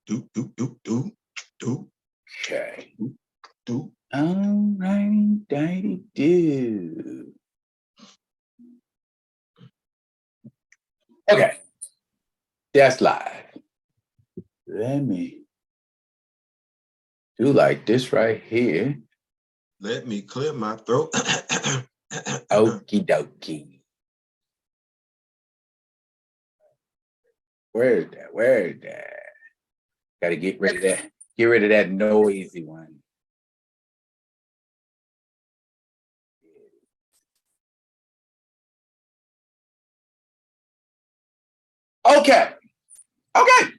Do. Okay. Do. All righty, dighty do. Okay. That's live. Let me do like this right here. Let me clear my throat. Okie dokie. Where is that? Where is that? Gotta get rid of that. Get rid of that noisy one. Okay. Okay.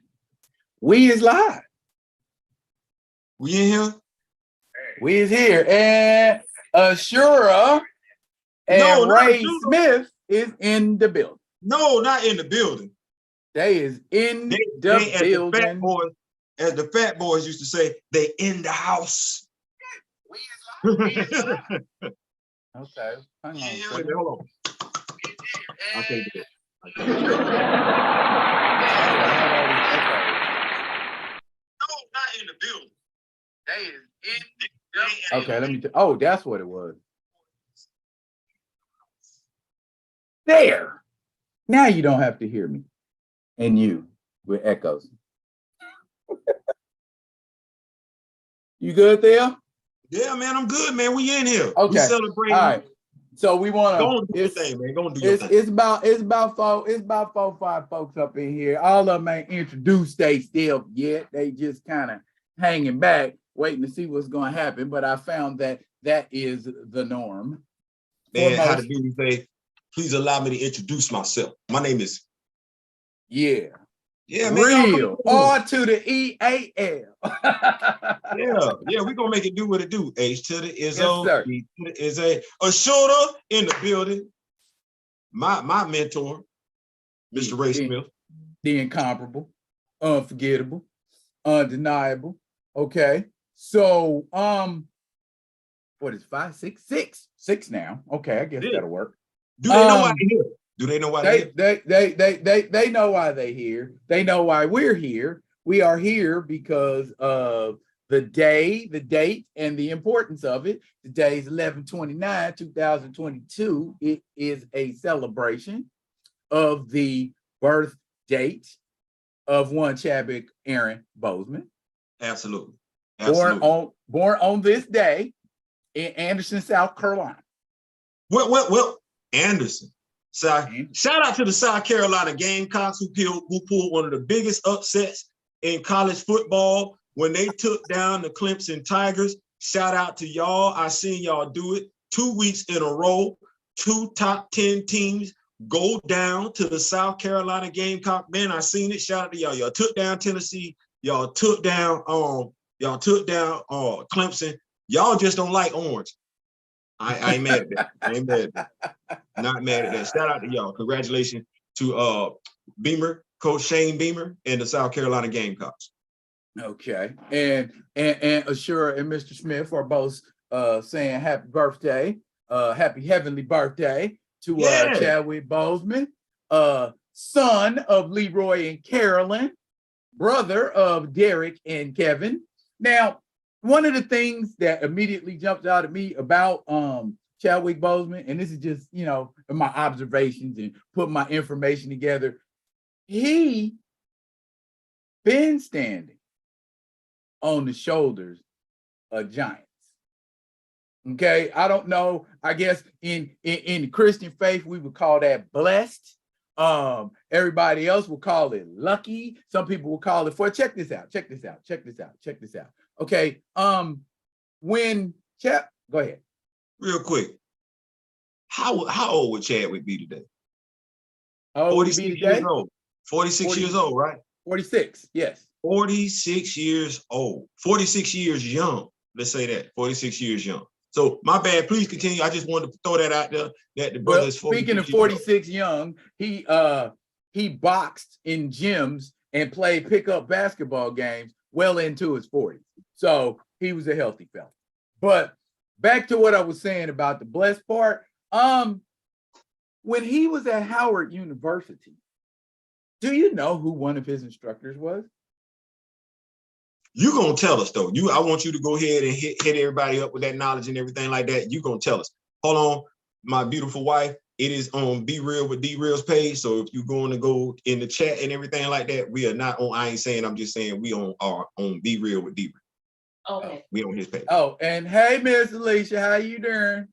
We is live. We in here? We is here. And Ashura and Ray Smith is in the building. No, not in the building. They is in the building. As the fat boys used to say, they in the house. We is live. Okay. Hang on. Hold on. I can't do it. No, not in the building. They is in the building. Okay, let me oh, that's what it was. There. Now you don't have to hear me. And you with echoes. You good there? Yeah, man, I'm good, man. We in here. Okay. We celebrating. All right. So we want to go and do your thing, man. Go and do your thing. It's about 4 5 folks up in here. All of them ain't introduced themselves yet. They just kind of hanging back, waiting to see what's going to happen. But I found that is the norm. Man, how to be say, please allow me to introduce myself. My name is Yeah, man. Real R to the EAL. yeah, we're gonna make it do what it do. H to the Izzo, yes, E to the is a Uxolo in the building. My mentor, Mr. Ray Smith. The incomparable, unforgettable, undeniable. Okay. So what is 5, 6, 6? 6 now. Okay, I guess that'll work. Do they know why they're here? Do they know why they know why they're here. They know why we're here. We are here because of the day, the date, and the importance of it. Today is 11/29, 2022. It is a celebration of the birth date of one Chadwick Aaron Boseman. Absolutely. Born on this day in Anderson, South Carolina. Well, Anderson. Shout out to the South Carolina Gamecocks who pulled one of the biggest upsets in college football when they took down the Clemson Tigers. Shout out to y'all. I seen y'all do it 2 weeks in a row. 2 top 10 teams go down to the South Carolina Gamecock. Man, I seen it. Shout out to y'all. Y'all took down Tennessee. Y'all took down Clemson. Y'all just don't like orange. I ain't mad at that. I ain't mad at that. Not mad at that. Shout out to y'all. Congratulations to Beamer, Coach Shane Beamer, and the South Carolina Gamecocks. Okay. And Ashura and Mr. Smith are both saying happy birthday, happy heavenly birthday to Chadwick Boseman, son of Leroy and Carolyn, brother of Derek and Kevin. Now, one of the things that immediately jumps out at me about Chadwick Boseman, and this is just, my observations and put my information together, he been standing on the shoulders of giants. Okay, I don't know. I guess in the Christian faith, we would call that blessed. Everybody else will call it lucky. Some people will call it for. Check this out. Okay. Go ahead. Real quick. How old would Chadwick be today? How old would he be today? Years old. 46 years old, right? 46, yes. 46 years old. 46 years young. Let's say that. 46 years young. So my bad. Please continue. I just wanted to throw that out there. That the brother is 46. Speaking of 46 young, he boxed in gyms and played pickup basketball games well into his 40s. So he was a healthy fella. But back to what I was saying about the blessed part. When he was at Howard University, do you know who one of his instructors was? You gonna tell us though. I want you to go ahead and hit everybody up with that knowledge and everything like that. You gonna tell us. Hold on, my beautiful wife. It is on Be Real with D Real's page. So if you're going to go in the chat and everything like that, we are not on. I ain't saying. I'm just saying we on Be Real with D Real. Okay. We on his page. Oh, and hey, Miss Alicia, how you doing?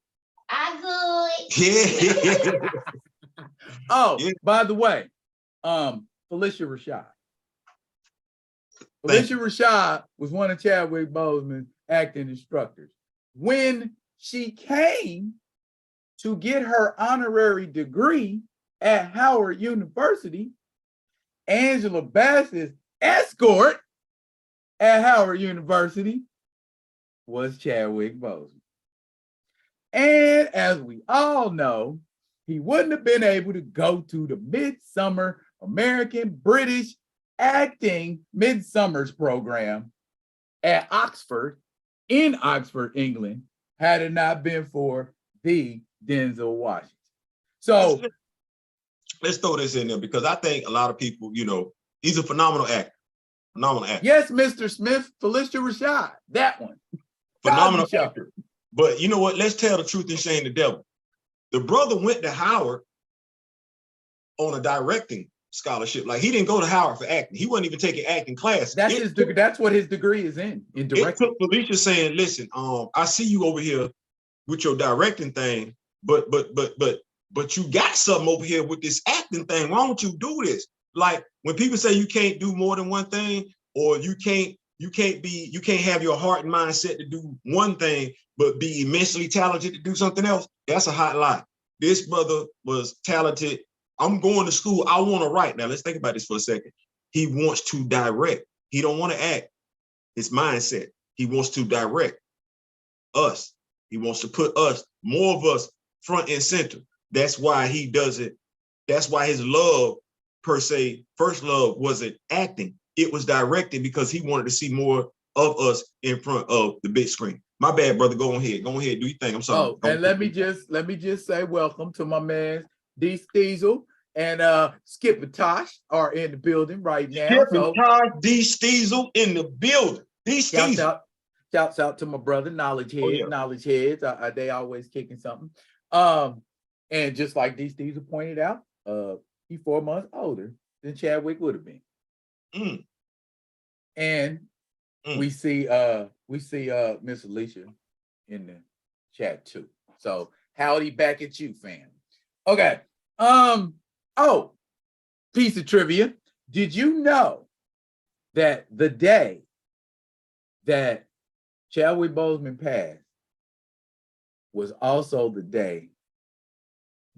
I'm good. Yeah. Oh, yeah. By the way, Felicia Rashad. Felicia Rashad was one of Chadwick Boseman's acting instructors. When she came to get her honorary degree at Howard University, Angela Bassett's escort at Howard University was Chadwick Boseman. And as we all know, he wouldn't have been able to go to the Midsummer American British Acting Midsummer's program at Oxford, in Oxford, England, had it not been for the Denzel Washington. So let's throw this in there because I think a lot of people, he's a phenomenal actor. Phenomenal actor. Yes, Mr. Smith, Felicia Rashad, that one. Phenomenal actor. But you know what? Let's tell the truth and shame the devil. The brother went to Howard on a directing scholarship. Like he didn't go to Howard for acting. He wasn't even taking acting classes. That's his degree. That's what his degree is in directing. It took Felicia saying, "Listen, I see you over here with your directing thing, but you got something over here with this acting thing. Why don't you do this?" Like when people say you can't do more than one thing, or you can't have your heart and mind set to do one thing, but be immensely talented to do something else. That's a hot lie. This brother was talented. I'm going to school. I want to write. Now let's think about this for a second. He wants to direct. He don't want to act. His mindset. He wants to direct us. He wants to put us, more of us, front and center. That's why he does it. That's why his love, per se, first love wasn't acting. It was directing because he wanted to see more of us in front of the big screen. My bad, brother. Go ahead. Go ahead. Do your thing. I'm sorry. Oh, and let me just say welcome to my man D Steezel and Skipper Tosh are in the building right now. Skipper Tosh, D Steezel in the building. D Steezel. Shouts out to my brother, Knowledge Head, Knowledge Heads. They always kicking something. And just like D Steezel pointed out, he's 4 months older than Chadwick would have been. And we see Miss Alicia in the chat too. So howdy back at you, fam. Okay. Oh, piece of trivia. Did you know that the day that Chadwick Boseman passed was also the day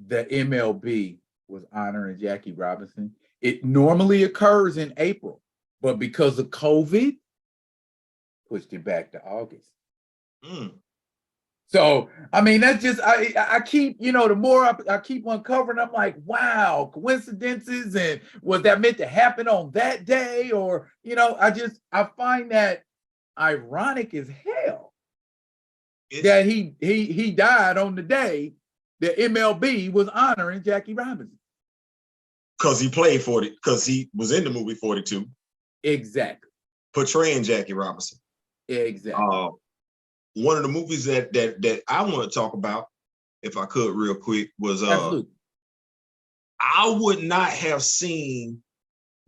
the MLB was honoring Jackie Robinson? It normally occurs in April, but because of COVID, pushed it back to August. So, I mean, that's just, I keep, the more I keep uncovering, I'm like, wow, coincidences, and was that meant to happen on that day? Or, I find that ironic as hell that he died on the day that MLB was honoring Jackie Robinson. Because he played 40, because he was in the movie 42. Exactly. Portraying Jackie Robinson. Exactly. One of the movies that I want to talk about, if I could real quick, was Absolutely. I would not have seen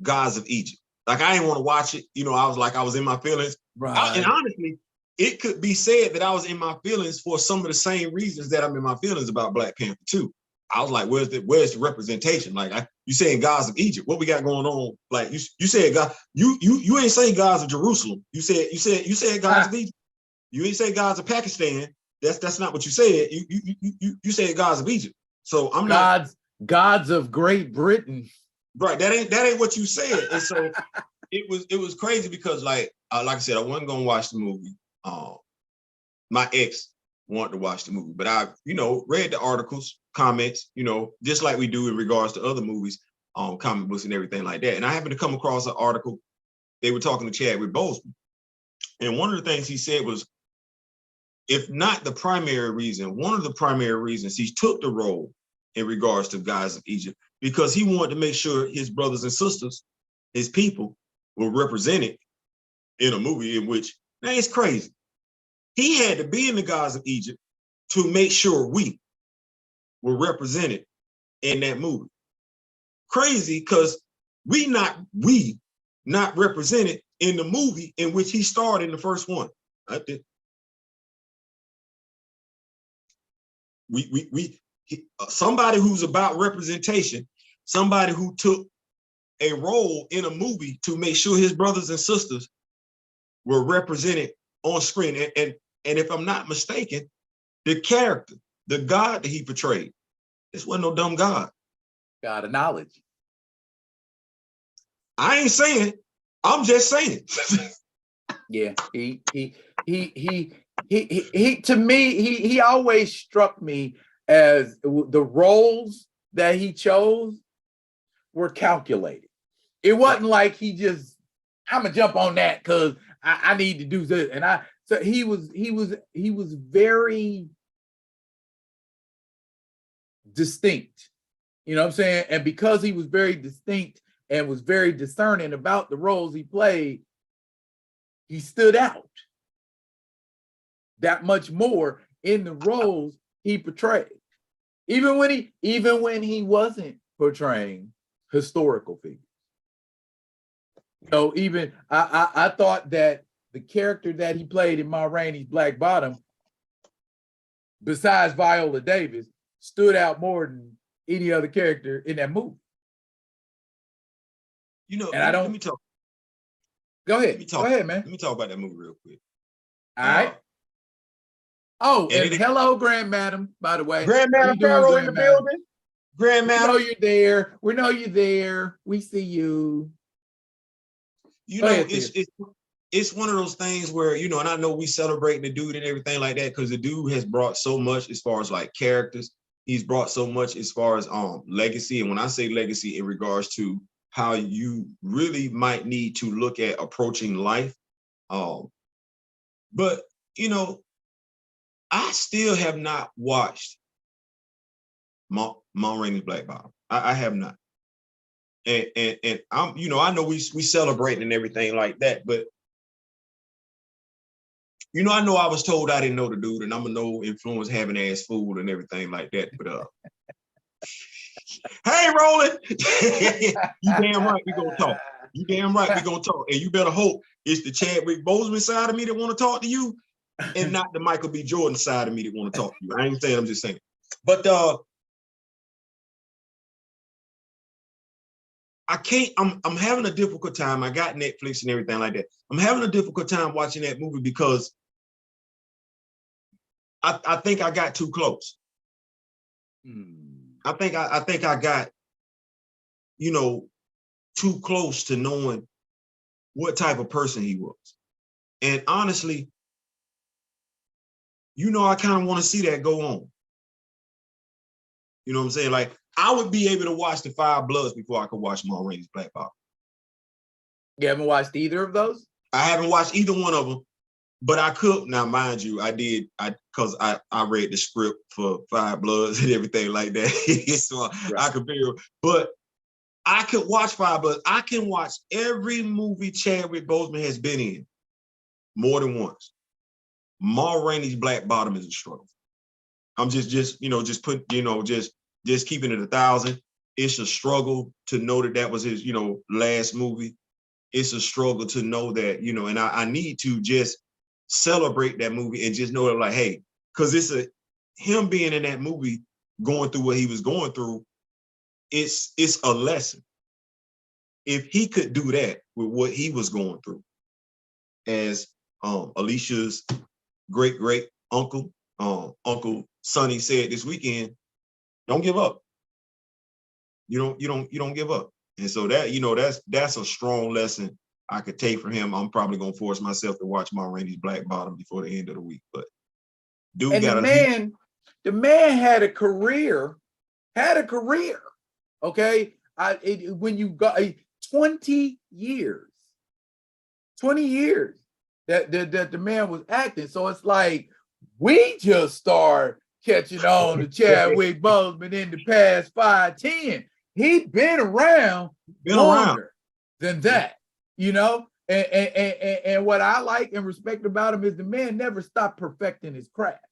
Gods of Egypt. Like I didn't want to watch it. I was in my feelings. Right. And honestly, it could be said that I was in my feelings for some of the same reasons that I'm in my feelings about Black Panther 2. I was like, where's the representation? Like you saying Gods of Egypt? What we got going on? Like you said God, you ain't saying Gods of Jerusalem. You said Gods of Egypt. You ain't say Gods of Pakistan. That's not what you said. You said Gods of Egypt. So I'm Gods of Great Britain. Right. That ain't what you said. And so it was crazy because like I said, I wasn't gonna watch the movie. My ex wanted to watch the movie, but I read the articles, comments, just like we do in regards to other movies, comic books and everything like that. And I happened to come across an article. They were talking to Chadwick Boseman, and one of the things he said was, if not the primary reason, one of the primary reasons he took the role in regards to Gods of Egypt, because he wanted to make sure his brothers and sisters, his people, were represented in a movie in which, now it's crazy. He had to be in the Gods of Egypt to make sure we were represented in that movie. Crazy, because we not represented in the movie in which he starred in the first one. Somebody who's about representation, somebody who took a role in a movie to make sure his brothers and sisters were represented on screen. And if I'm not mistaken, the character, the God that he portrayed, this wasn't no dumb God. God of knowledge. I ain't saying it. I'm just saying it. Yeah, he to me, he always struck me as the roles that he chose were calculated. It wasn't like he just, I'm gonna jump on that because I need to do this. And so he was very distinct. You know what I'm saying? And because he was very distinct and was very discerning about the roles he played, he stood out that much more in the roles he portrayed. Even when he wasn't portraying historical figures. So even I thought that the character that he played in Ma Rainey's Black Bottom, besides Viola Davis, stood out more than any other character in that movie. You know, and let me talk. Go ahead. Go ahead, man. Let me talk about that movie real quick. All right. Oh, and hello, Grand Madam, by the way. Grand Madam Pharaoh in the building. Grand Madam. We know you're there. We know you're there. We see you. You know, it's one of those things where, you know, and I know we celebrating the dude and everything like that because the dude has brought so much as far as like characters. He's brought so much as far as legacy. And when I say legacy in regards to how you really might need to look at approaching life. But, you know, I still have not watched Ma Rainey's Black Bottom. I have not. And I'm, you know, I know we celebrating and everything like that, but you know, I know I was told I didn't know the dude, and I'm a no influence having ass fool and everything like that. But hey, Roland, you damn right we gonna talk. You damn right we gonna talk, and you better hope it's the Chadwick Boseman side of me that want to talk to you, and not the Michael B. Jordan side of me that want to talk to you. I ain't saying, I'm just saying. But I can't. I'm having a difficult time. I got Netflix and everything like that. I'm having a difficult time watching that movie because I think I got too close. I think I got, you know, too close to knowing what type of person he was. And honestly, you know, I kind of want to see that go on. You know what I'm saying? Like, I would be able to watch The Five Bloods before I could watch Ma Rainey's Black Bottom. You haven't watched either of those? I haven't watched either one of them, but I could. Now, mind you, because I read the script for Five Bloods and everything like that. So right. I could be, but I could watch Five Bloods. I can watch every movie Chadwick Boseman has been in more than once. Ma Rainey's Black Bottom is a struggle. I'm just you know, just put, you know, just keeping it 1,000. It's a struggle to know that was his, you know, last movie. It's a struggle to know that, you know, and I need to just celebrate that movie and just know that, like, hey, because it's him being in that movie, going through what he was going through, it's a lesson. If he could do that with what he was going through, as Alicia's great uncle, Uncle Sonny said this weekend, don't give up. You don't give up. And so that, you know, that's a strong lesson I could take from him. I'm probably gonna force myself to watch Ma Rainey's Black Bottom before the end of the week. But dude, and the man had a career. Okay, when you got 20 years that the man was acting. So it's like we just start catching on to Chadwick Boseman in the past 5-10. He's been around longer than that, you know? And what I like and respect about him is the man never stopped perfecting his craft.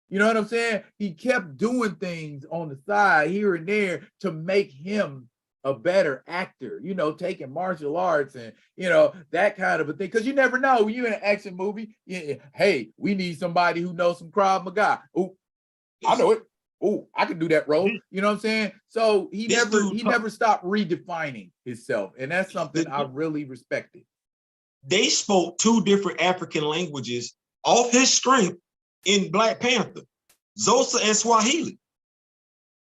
You know what I'm saying? He kept doing things on the side here and there to make him a better actor, you know, taking martial arts and, you know, that kind of a thing. Because you never know when you're in an action movie. Hey, we need somebody who knows some Krav Maga. Oh, I know it. Oh, I can do that role. You know what I'm saying? So he never stopped redefining himself. And that's something I really respected. They spoke 2 different African languages off his strength in Black Panther, Xhosa and Swahili.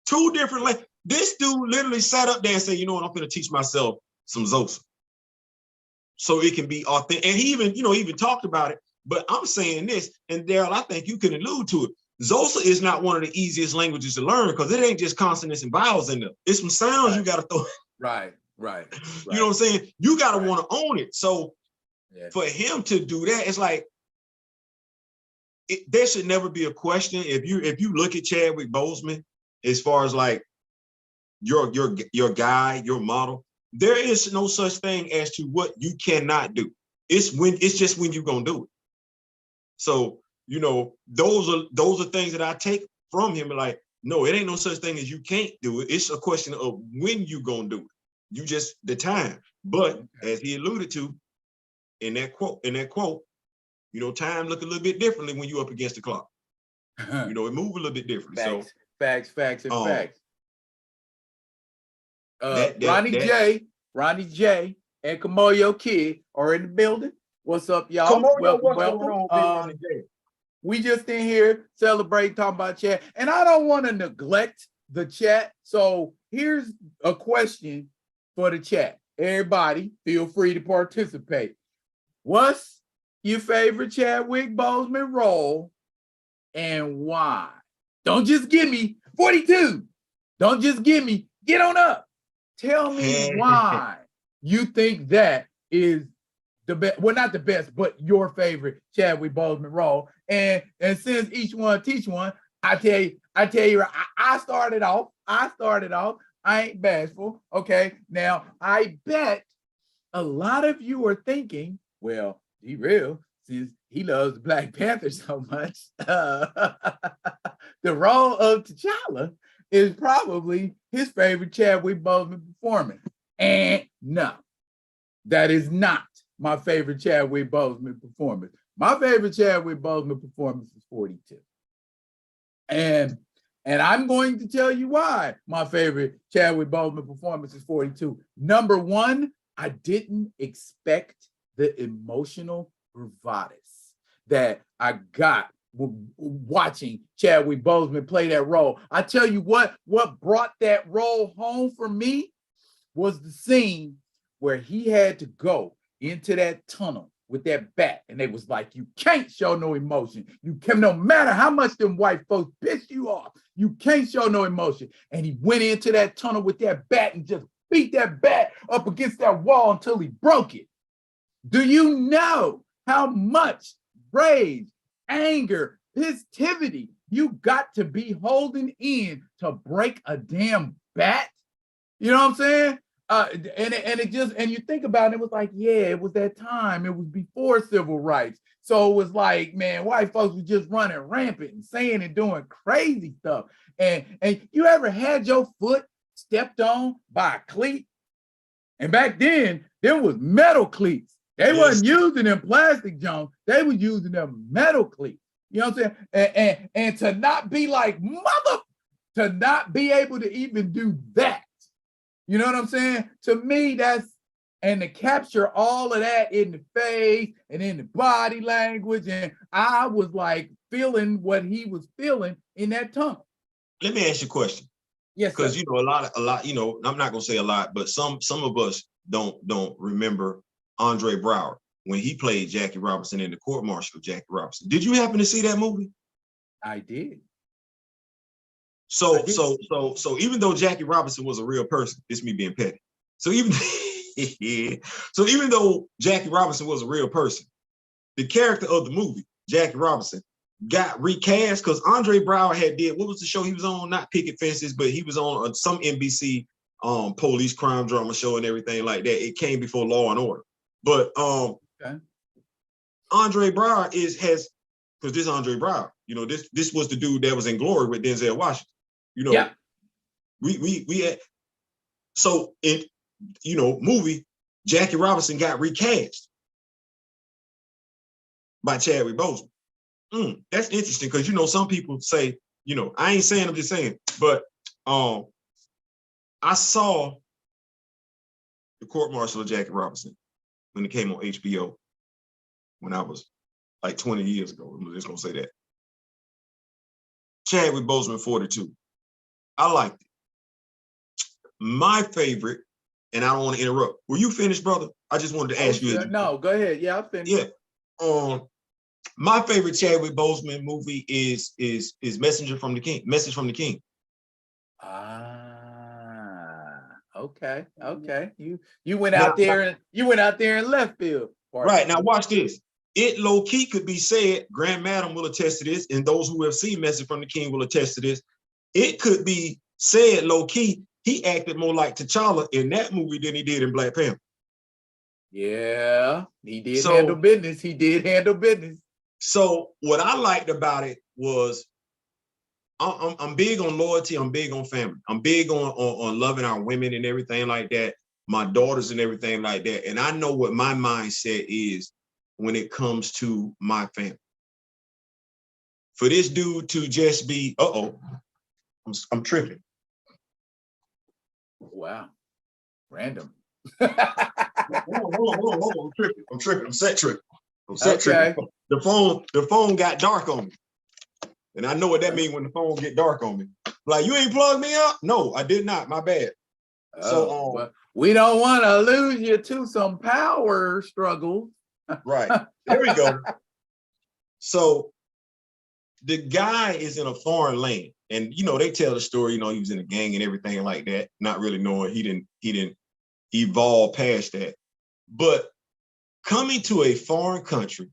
2 different languages. This dude literally sat up there and said, you know what, I'm going to teach myself some Xhosa so it can be authentic. And he even, you know, even talked about it. But I'm saying this, and Daryl, I think you can allude to it. Xhosa is not one of the easiest languages to learn because it ain't just consonants and vowels in there. It's some sounds you got to throw. Right. You know what I'm saying? You got to want to own it. So for him to do that, it's like, there should never be a question. If you look at Chadwick Boseman, as far as like your guy, your model, there is no such thing as to what you cannot do. It's just when you're gonna do it. So, you know, those are things that I take from him. Like, no, it ain't no such thing as you can't do it. It's a question of when you gonna do it. You just the time. But as he alluded to in that quote, you know, time look a little bit differently when you're up against the clock. You know, it move a little bit differently. Facts, facts. Ronnie J, and Kamoyo Kid are in the building. What's up, y'all? Welcome. Going on, Ronnie J? We just in here celebrating, talking about chat, and I don't want to neglect the chat. So here's a question for the chat. Everybody, feel free to participate. What's your favorite Chadwick Boseman role and why? Don't just give me 42. Don't just give me, get on up. Tell me why you think that is the best, well, not the best, but your favorite Chadwick Boseman role. And since each one teach one, I tell you, I started off. I ain't bashful. Okay. Now I bet a lot of you are thinking, well, he real, since he loves Black Panther so much, the role of T'Challa is probably his favorite Chadwick Boseman performance. And no, that is not my favorite Chadwick Boseman performance. My favorite Chadwick Boseman performance is 42. And I'm going to tell you why my favorite Chadwick Boseman performance is 42. Number one, I didn't expect the emotional bravado that I got watching Chadwick Boseman play that role. I tell you what brought that role home for me was the scene where he had to go into that tunnel with that bat, and they was like, you can't show no emotion. You can, no matter how much them white folks piss you off, you can't show no emotion. And he went into that tunnel with that bat and just beat that bat up against that wall until he broke it. Do you know how much rage, anger, positivity you got to be holding in to break a damn bat? You know what I'm saying? And you think about it, it was like, yeah, it was that time. It was before civil rights. So it was like, man, white folks were just running rampant and saying and doing crazy stuff. And you ever had your foot stepped on by a cleat? And back then, there was metal cleats. They wasn't using them plastic Jones. They was using them metal cleats. You know what I'm saying? And to not be like, to not be able to even do that. You know what I'm saying? To me, and to capture all of that in the face and in the body language. And I was like feeling what he was feeling in that tunnel. Let me ask you a question. Yes, because you know a lot. You know, I'm not gonna say a lot, but some of us don't remember Andre Braugher when he played Jackie Robinson in the Court Martial of Jackie Robinson. Did you happen to see that movie? I did. So even though Jackie Robinson was a real person, it's me being petty. So even though Jackie Robinson was a real person, the character of the movie, Jackie Robinson, got recast because Andre Braugher had did, what was the show he was on? Not Picket Fences, but he was on some NBC police crime drama show and everything like that. It came before Law and Order. But Okay. Andre Braugher has because this Andre Braugher, this was the dude that was in Glory with Denzel Washington. Yeah. We had so in movie Jackie Robinson got recast by Chadwick Boseman. That's interesting because some people say, I ain't saying, I'm just saying, but I saw the court martial of Jackie Robinson when it came on HBO when I was like 20 years ago. I'm just gonna say that. Chadwick Boseman 42. I liked it. My favorite, and I don't want to interrupt. Were you finished, brother? I just wanted to ask you. No, go ahead. Yeah, I'm finished. Yeah. My favorite Chadwick Boseman movie is Messenger from the King. Message from the King. Okay. You went out there in left field. Right. Now watch this. It low-key could be said, Grand Madam will attest to this, and those who have seen Message from the King will attest to this. It could be said low-key, he acted more like T'Challa in that movie than he did in Black Panther. Yeah, he did handle business. So what I liked about it was I'm big on loyalty. I'm big on family. I'm big on loving our women and everything like that, my daughters and everything like that. And I know what my mindset is when it comes to my family. For this dude to just be, I'm tripping. Wow, random. Hold on. I'm tripping. I'm set tripping. The phone got dark on me. And I know what that means when the phone get dark on me. Like, you ain't plugged me up? No, I did not. My bad. Well, we don't want to lose you to some power struggle. Right. There we go. So the guy is in a foreign land. And they tell the story, he was in a gang and everything like that, not really knowing he didn't evolve past that. But coming to a foreign country,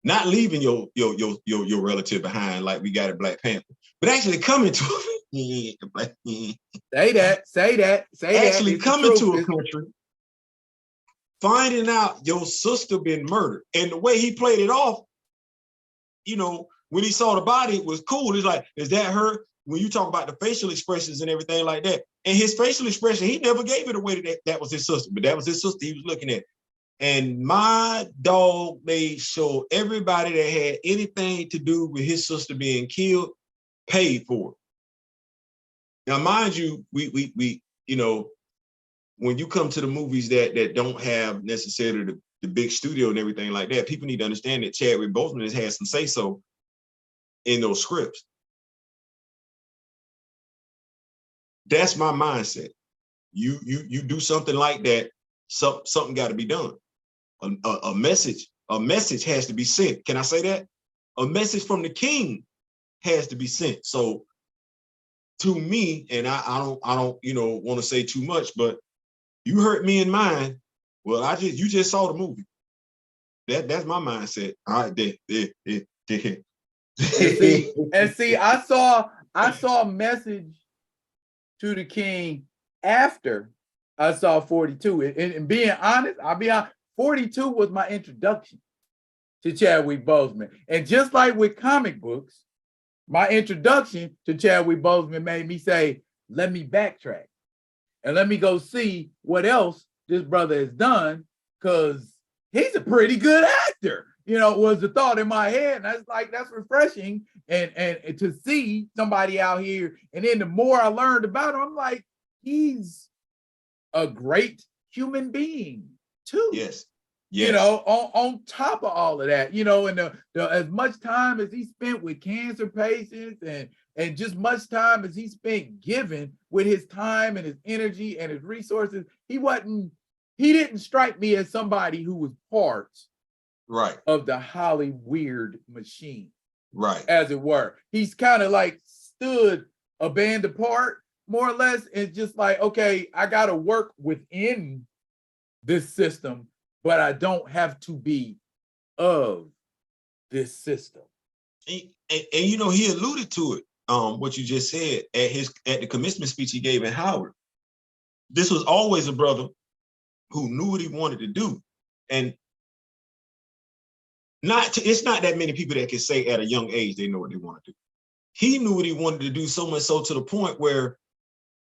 not leaving your relative behind like we got at Black Panther, but actually coming to say that. Actually coming to a country, finding out your sister been murdered, and the way he played it off, when he saw the body, it was cool. It's like, is that her? When you talk about the facial expressions and everything like that, and his facial expression, he never gave it away that was his sister, but that was his sister he was looking at. And my dog made sure everybody that had anything to do with his sister being killed paid for it. Now, mind you, we when you come to the movies that don't have necessarily the big studio and everything like that, people need to understand that Chadwick Boseman has had some say-so in those scripts. That's my mindset. You do something like that, something got to be done. A message has to be sent. Can I say that? A message from the king has to be sent. So to me, and I don't want to say too much, but you hurt me in mine. Well, you just saw the movie. That's my mindset. All right, and see, I saw a message to the king after I saw 42. And being honest, I'll be honest, 42 was my introduction to Chadwick Boseman. And just like with comic books, my introduction to Chadwick Boseman made me say, let me backtrack and let me go see what else this brother has done, because he's a pretty good actor, was the thought in my head. And that's refreshing. And to see somebody out here. And then the more I learned about him, I'm like, he's a great human being too. Yes. On top of all of that, and the as much time as he spent with cancer patients and just much time as he spent giving with his time and his energy and his resources, he didn't strike me as somebody who was part of the Hollywood machine, as it were. He's kind of like stood a band apart, more or less, and just like, okay, I got to work within this system, but I don't have to be of this system. And he alluded to it, what you just said at the commencement speech he gave in Howard. This was always a brother who knew what he wanted to do. And It's not that many people that can say at a young age they know what they want to do. He knew what he wanted to do so much so to the point where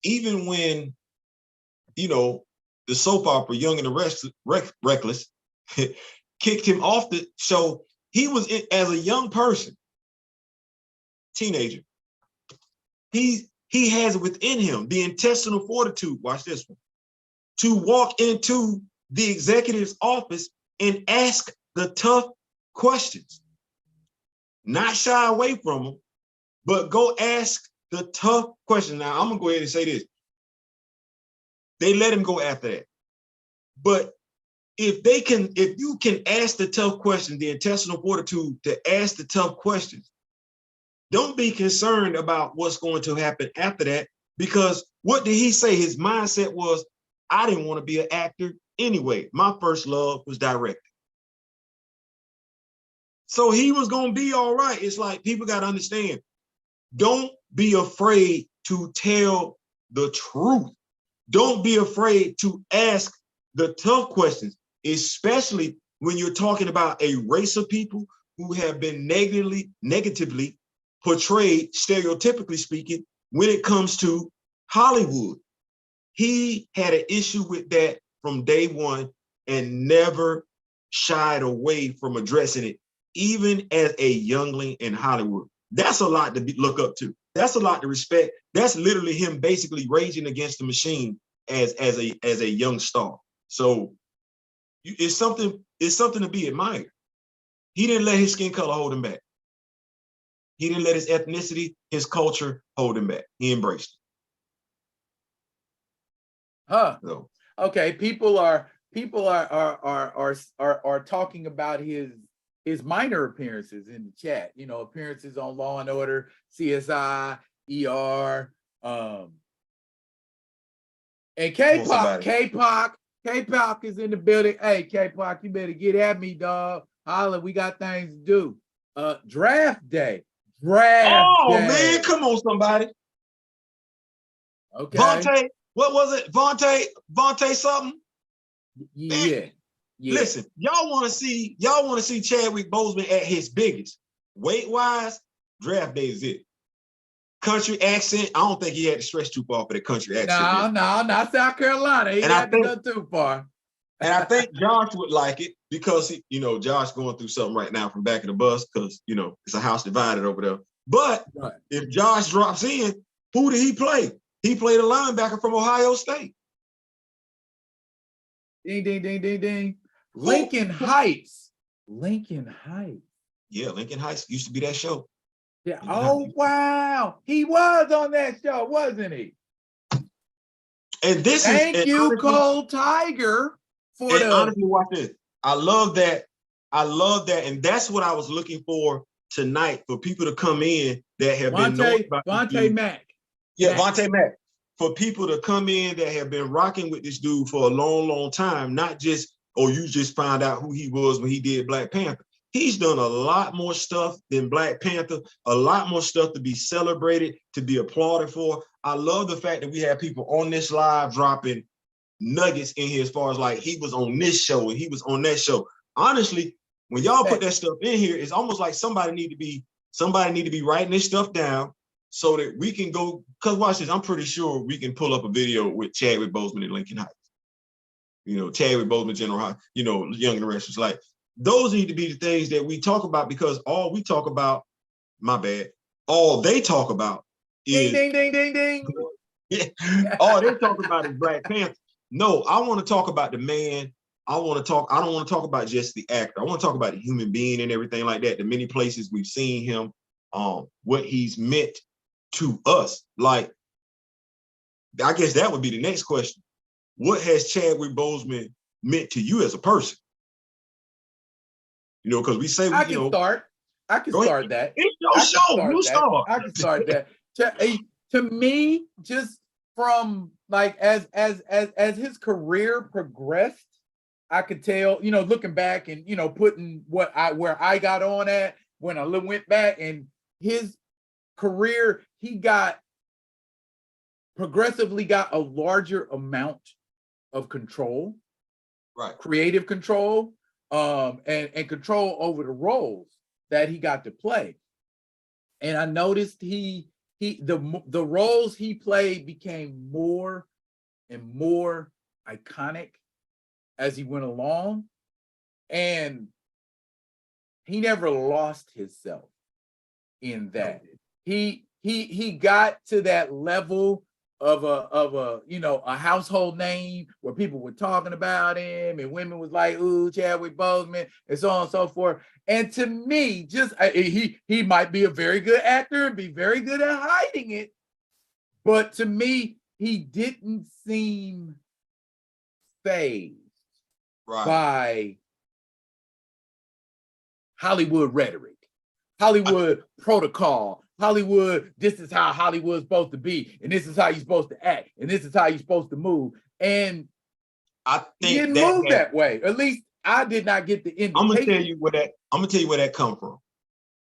even when, the soap opera Young and the Reckless kicked him off the show, he was as a young person, teenager, he has within him the intestinal fortitude, watch this one, to walk into the executive's office and ask the tough questions. Not shy away from them, but go ask the tough questions. Now, I'm gonna go ahead and say this. They let him go after that. But if you can ask the tough questions, the intestinal fortitude to ask the tough questions, don't be concerned about what's going to happen after that, because what did he say? His mindset was, I didn't want to be an actor anyway. My first love was directing. So he was going to be all right. It's like, people got to understand, don't be afraid to tell the truth. Don't be afraid to ask the tough questions, especially when you're talking about a race of people who have been negatively portrayed, stereotypically speaking, when it comes to Hollywood. He had an issue with that from day one and never shied away from addressing it, even as a youngling in Hollywood. That's a lot to look up to. That's a lot to respect. That's literally him basically raging against the machine as a young star. So it's something to be admired. He didn't let his skin color hold him back. He didn't let his ethnicity, his culture hold him back. He embraced it. So. Okay, people are talking about his minor appearances in the chat. Appearances on Law and Order, CSI, ER, and K-Pop is in the building. Hey, K-Pop, you better get at me, dog. Holla, we got things to do. Draft day. Man, come on, somebody. Okay. Vontae, what was it? Vontae something? Yeah. Listen, y'all want to see Chadwick Boseman at his biggest. Weight-wise, draft day is it. Country accent, I don't think he had to stretch too far for the country accent. No, not South Carolina. He had to go too far. And I think Josh would like it because Josh going through something right now from back of the bus because it's a house divided over there. But if Josh drops in, who did he play? He played a linebacker from Ohio State. Ding, ding, ding, ding, ding. Lincoln Heights. Yeah, Lincoln Heights used to be that show. Yeah. Oh, wow. He was on that show, wasn't he? And Thank you, Cold Tiger. Honestly, watch this. I love that. And that's what I was looking for tonight, for people to come in that have been knowing about Vontae Mack. Yeah, Vontae Mack. For people to come in that have been rocking with this dude for a long, long time, not just, you just found out who he was when he did Black Panther. He's done a lot more stuff than Black Panther, a lot more stuff to be celebrated, to be applauded for. I love the fact that we have people on this live dropping nuggets in here as far as like, he was on this show and he was on that show. Honestly, when y'all put that stuff in here, it's almost like somebody need to be writing this stuff down so that we can go, because watch this, I'm pretty sure we can pull up a video with Chadwick Boseman in Lincoln Heights. Chadwick Boseman, General High, Young and the rest. It's like, those need to be the things that we talk about, because all we talk about, all they talk about is ding, ding, ding, ding, ding. All they talk about is Black Panther. No, I want to talk about the man. I don't want to talk about just the actor. I want to talk about the human being and everything like that. The many places we've seen him, what he's meant to us. Like, I guess that would be the next question. What has Chadwick Boseman meant to you as a person? Because we say, I can start that. It's your show. You start. I can start that. To me, just from like as his career progressed, I could tell, looking back and putting where I got on at when I went back, and his career, he progressively got a larger amount of control, right? Creative control. and control over the roles that he got to play. And I noticed the roles he played became more and more iconic as he went along, and he never lost himself in that. He got to that level of a household name where people were talking about him and women was like, ooh, Chadwick Boseman, and so on and so forth. And to me, he might be a very good actor and be very good at hiding it, but to me, he didn't seem fazed by Hollywood rhetoric, Hollywood protocol, Hollywood, this is how Hollywood's supposed to be, and this is how you're supposed to act, and this is how you're supposed to move. And I think he didn't move that way. At least I did not get the indication. I'm gonna tell you where that comes from.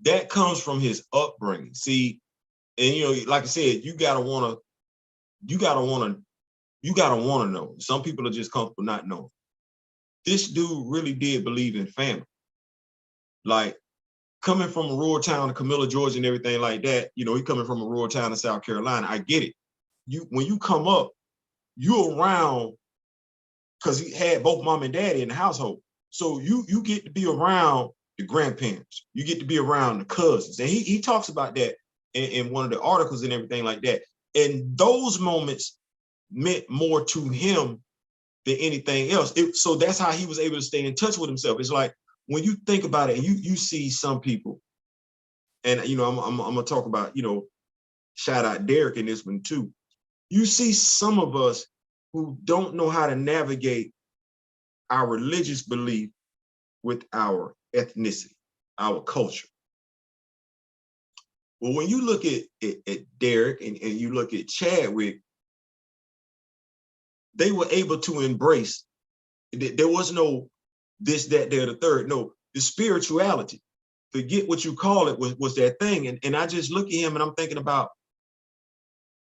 That comes from his upbringing. See, and like I said, you gotta wanna know. Some people are just comfortable not knowing. This dude really did believe in family. Like, coming from a rural town of Camilla, Georgia, and everything like that, he coming from a rural town in South Carolina. I get it. When you come up, you're around, because he had both mom and daddy in the household. So you get to be around the grandparents. You get to be around the cousins. And he talks about that in one of the articles and everything like that. And those moments meant more to him than anything else. So that's how he was able to stay in touch with himself. It's like, when you think about it, and you see some people, and I'm gonna talk about, shout out Derek in this one too. You see some of us who don't know how to navigate our religious belief with our ethnicity, our culture. Well, when you look at Derek and you look at Chadwick, they were able to embrace. There was no this, that, there, the third. No, the spirituality, forget what you call it, was that thing. And I just look at him and I'm thinking about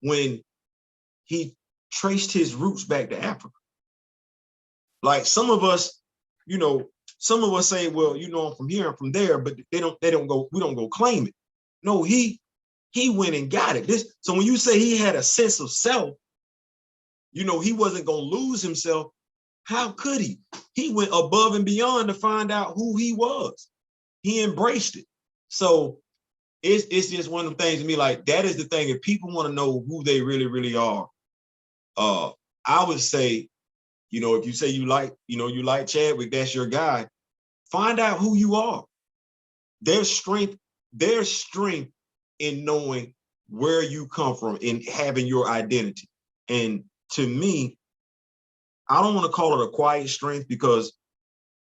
when he traced his roots back to Africa. Like some of us say, well, I'm from here, I'm from there, but we don't go claim it. No, he went and got it. So when you say he had a sense of self, he wasn't gonna lose himself. How could he? He went above and beyond to find out who he was. He embraced it. So it's just one of the things to me, like, that is the thing. If people want to know who they really, really are, I would say, if you say you like Chadwick, that's your guy, find out who you are. There's strength in knowing where you come from, in having your identity. And to me, I don't want to call it a quiet strength, because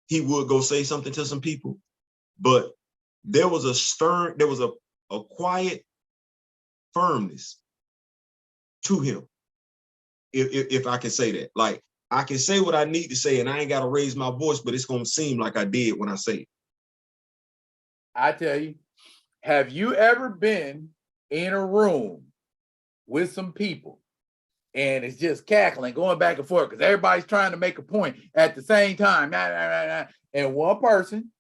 he would go say something to some people, but there was a quiet firmness to him, if I can say that. Like, I can say what I need to say, and I ain't got to raise my voice, but it's going to seem like I did when I say it. I tell you, have you ever been in a room with some people and it's just cackling, going back and forth, because everybody's trying to make a point at the same time, and one person,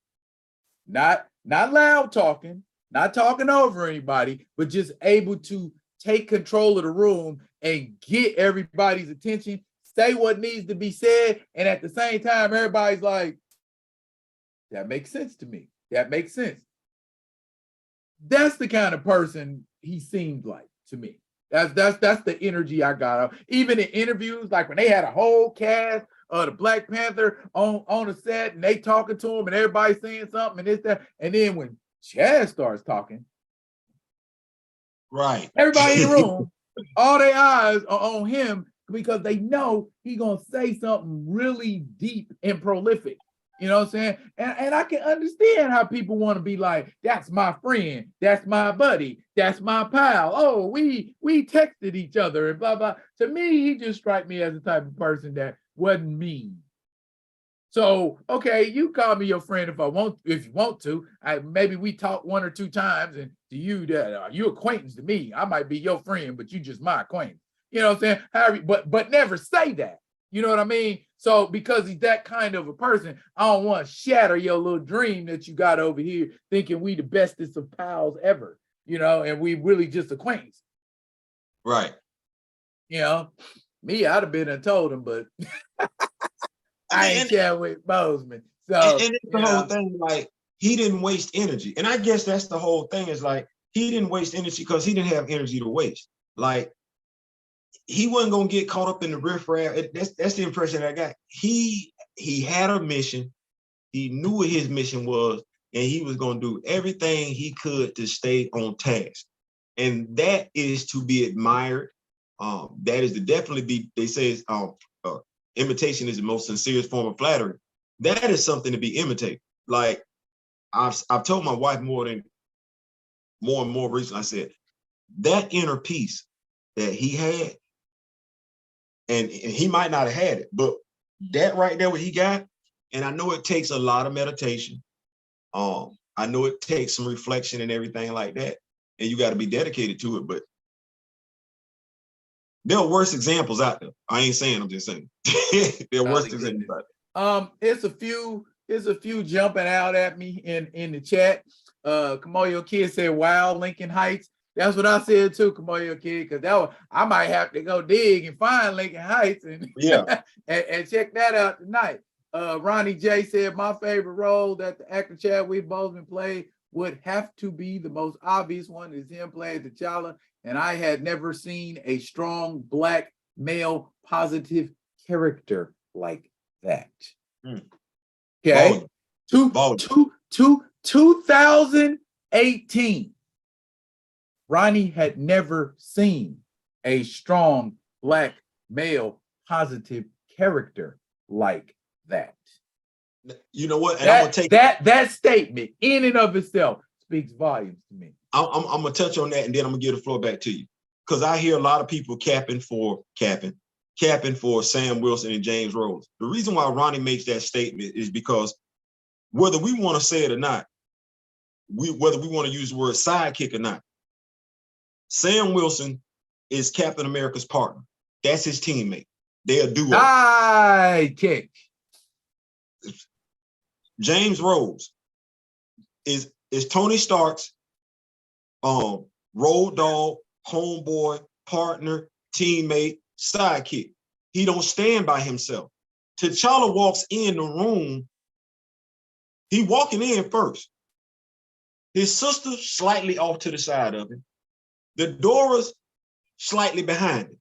not loud talking, not talking over anybody, but just able to take control of the room and get everybody's attention, say what needs to be said, and at the same time, everybody's like, that makes sense to me. That makes sense. That's the kind of person he seemed like to me. That's the energy I got. Even in interviews, like when they had a whole cast of the Black Panther on the set, and they talking to him, and everybody saying something, and this, that, and then when Chad starts talking, right, everybody in the room, all their eyes are on him, because they know he's gonna say something really deep and prolific. You know what I'm saying? And I can understand how people want to be like, that's my friend, that's my buddy, that's my pal. Oh, we texted each other and blah, blah. To me, he just struck me as the type of person that wasn't mean. So, okay, you call me your friend if you want to. Maybe we talk one or two times, and to you, that you acquaintance to me. I might be your friend, but you just my acquaintance. You know what I'm saying? However, but never say that. You know what I mean? So because he's that kind of a person, I don't want to shatter your little dream that you got over here thinking we the bestest of pals ever, and we really just acquaintances. Right. Me, I'd have been and told him, but I ain't Chadwick Boseman. So and it's the whole thing, like he didn't waste energy. And I guess that's the whole thing, is like he didn't waste energy because he didn't have energy to waste. Like he wasn't gonna get caught up in the riffraff. That's the impression I got. He had a mission. He knew what his mission was, and he was gonna do everything he could to stay on task. And that is to be admired. That is to definitely be. They say imitation is the most sincerest form of flattery. That is something to be imitated. Like I've told my wife more and more recently. I said that inner peace that he had. And he might not have had it, but that right there, what he got, and I know it takes a lot of meditation. I know it takes some reflection and everything like that, and you got to be dedicated to it. But there are worse examples out there. I ain't saying, I'm just saying. There are worse examples out there. It's a few jumping out at me in the chat. Kamoyo Kid said, "Wow, Lincoln Heights." That's what I said too, Kamoyo Kid, because I might have to go dig and find Lincoln Heights and and check that out tonight. Ronnie J said, "My favorite role that the actor Chadwick Boseman played would have to be the most obvious one, is him playing T'Challa, and I had never seen a strong Black male positive character like that." Okay, 2018. Ronnie had never seen a strong Black male positive character like that. You know what? And I'm gonna take that statement in and of itself speaks volumes to me. I'm gonna touch on that, and then I'm gonna give the floor back to you, because I hear a lot of people capping for Sam Wilson and James Rhodes. The reason why Ronnie makes that statement is because whether we want to say it or not, whether we want to use the word sidekick or not, Sam Wilson is Captain America's partner. That's his teammate. They're a duo. Sidekick. James Rhodes is Tony Stark's road dog, homeboy, partner, teammate, sidekick. He don't stand by himself. T'Challa walks in the room. He walking in first. His sister slightly off to the side of him. The Dora's slightly behind him.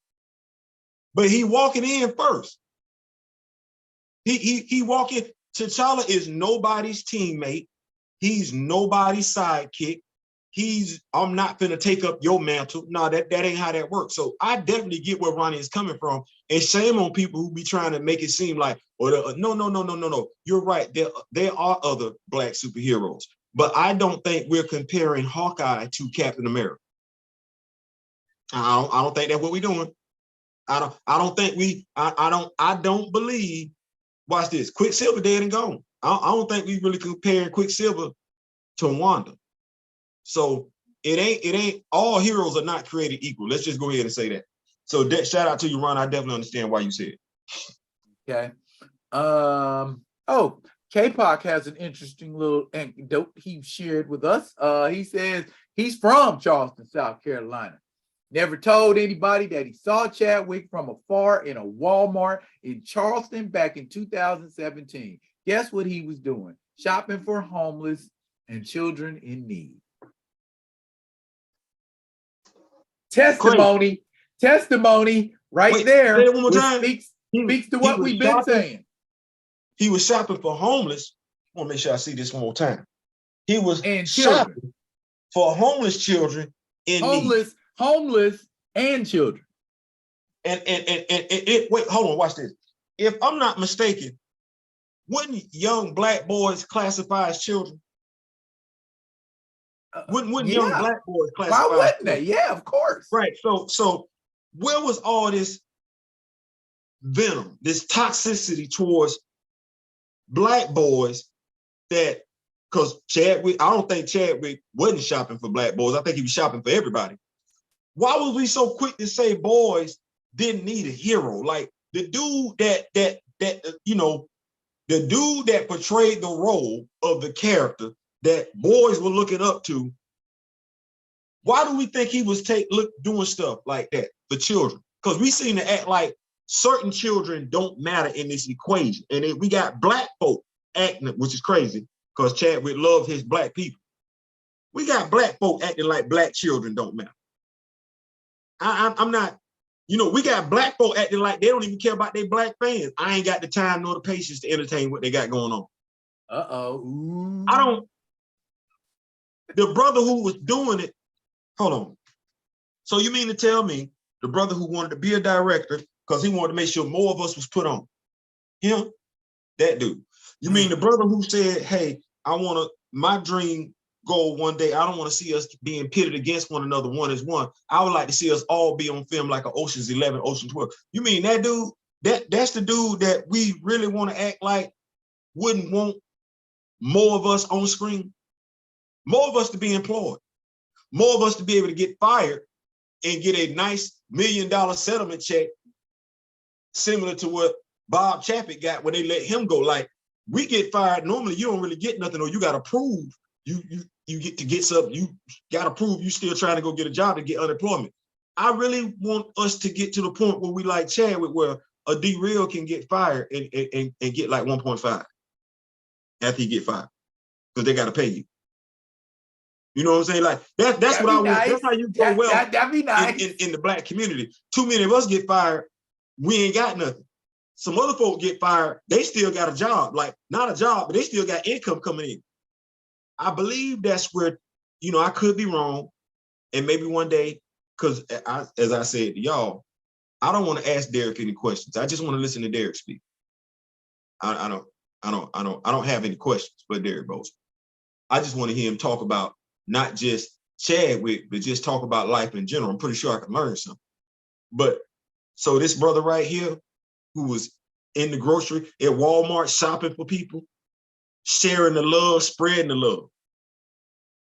But he walking in first. He walking. T'Challa is nobody's teammate. He's nobody's sidekick. I'm not gonna take up your mantle. No, that ain't how that works. So I definitely get where Ronnie is coming from. And shame on people who be trying to make it seem like, no. You're right. There are other Black superheroes. But I don't think we're comparing Hawkeye to Captain America. I don't think that's what we're doing. I don't believe. Watch this. Quicksilver dead and gone. I don't think we really comparing Quicksilver to Wanda. So it ain't all heroes are not created equal. Let's just go ahead and say that. So shout out to you, Ron. I definitely understand why you said it. Okay. K-Pac has an interesting little anecdote he shared with us. He says he's from Charleston, South Carolina. Never told anybody that he saw Chadwick from afar in a Walmart in Charleston back in 2017. Guess what he was doing? Shopping for homeless and children in need. Testimony right Wait, there. say it one more time. Speaks to what we've been saying. He was shopping for homeless. I want to make sure I see this one more time. He was shopping for homeless children in need. Homeless and children. And wait, hold on, watch this. If I'm not mistaken, wouldn't young Black boys classify as children? Wouldn't young Black boys classify? Why wouldn't they? Yeah, of course. Right. So where was all this venom, this toxicity towards Black boys that, because Chadwick, I don't think Chadwick wasn't shopping for Black boys. I think he was shopping for everybody. Why was we so quick to say boys didn't need a hero? Like the dude that that the dude that portrayed the role of the character that boys were looking up to, why do we think he was doing stuff like that for children? Because we seem to act like certain children don't matter in this equation. And we got black folk acting, which is crazy, because Chadwick loved his black people. We got black folk acting like black children don't matter. I'm not, we got black folk acting like they don't even care about their black fans. I ain't got the time nor the patience to entertain what they got going on. Ooh. I don't. The brother who was doing it, hold on. So you mean to tell me the brother who wanted to be a director because he wanted to make sure more of us was put on? Him? That dude. You mean the brother who said, hey, my dream goal one day, I don't want to see us being pitted against one another, one is one. I would like to see us all be on film like an Ocean's 11, Ocean 12. You mean that dude? That's the dude that we really want to act like wouldn't want more of us on screen? More of us to be employed, more of us to be able to get fired and get a nice $1 million settlement check, similar to what Bob Chapek got when they let him go. Like, we get fired, normally you don't really get nothing, or you got to prove you get to get something. You got to prove you still trying to go get a job to get unemployment. I really want us to get to the point where we like Chadwick, where a D-Real can get fired and get like 1.5 after he get fired, because they got to pay you. You know what I'm saying? Like that's what I want. Nice. That's how you go well that'd be nice. in the black community. Too many of us get fired, we ain't got nothing. Some other folks get fired, they still got a job. Like, not a job, but they still got income coming in. I believe that's where, I could be wrong. And maybe one day, because as I said to y'all, I don't want to ask Derek any questions. I just want to listen to Derek speak. I don't have any questions for Derek Boseman. I just want to hear him talk about not just Chadwick, but just talk about life in general. I'm pretty sure I can learn something. But so this brother right here, who was in the grocery at Walmart shopping for people, sharing the love, spreading the love,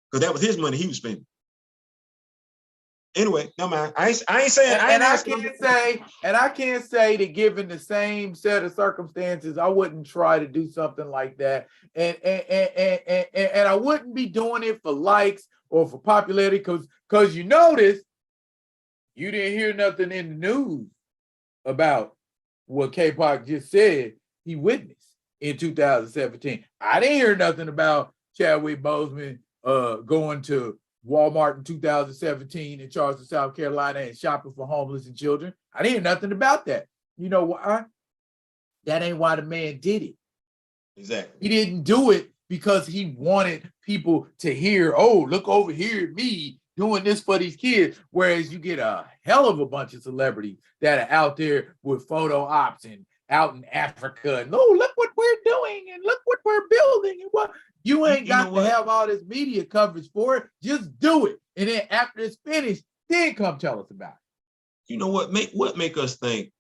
because that was his money he was spending. Anyway, no man, I ain't saying. I can't say that given the same set of circumstances, I wouldn't try to do something like that, and I wouldn't be doing it for likes or for popularity, because you notice you didn't hear nothing in the news about what K-Pac just said he witnessed in 2017. I didn't hear nothing about Chadwick Boseman going to Walmart in 2017 in Charleston, South Carolina, and shopping for homeless and children. I didn't hear nothing about that. You know why? That ain't why the man did it. Exactly. He didn't do it because he wanted people to hear, oh, look over here at me doing this for these kids. Whereas you get a hell of a bunch of celebrities that are out there with photo ops and out in Africa. And oh, look what we're doing and look what we're building and what. You ain't got to have all this media coverage for it. Just do it. And then after it's finished, then come tell us about it. You know what make us think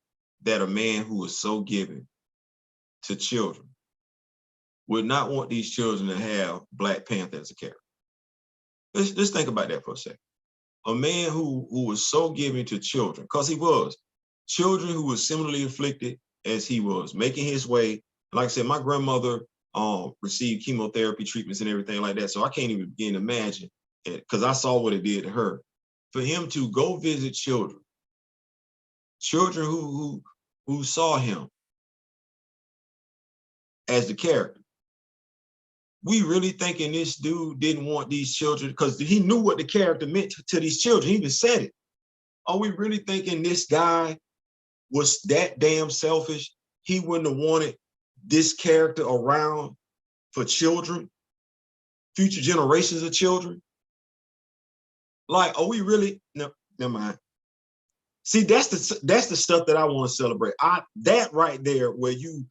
that a man who is so giving to children would not want these children to have Black Panther as a character? Let's think about that for a second. A man who was so giving to children, because he was, children who were similarly afflicted as he was, making his way. Like I said, my grandmother received chemotherapy treatments and everything like that. So I can't even begin to imagine it, because I saw what it did to her. For him to go visit children who saw him as the character. We really thinking this dude didn't want these children, because he knew what the character meant to these children. He even said it. Are we really thinking this guy was that damn selfish? He wouldn't have wanted this character around for children, future generations of children? Like, are we really? No, never mind. See, that's the stuff that I want to celebrate. That right there, where you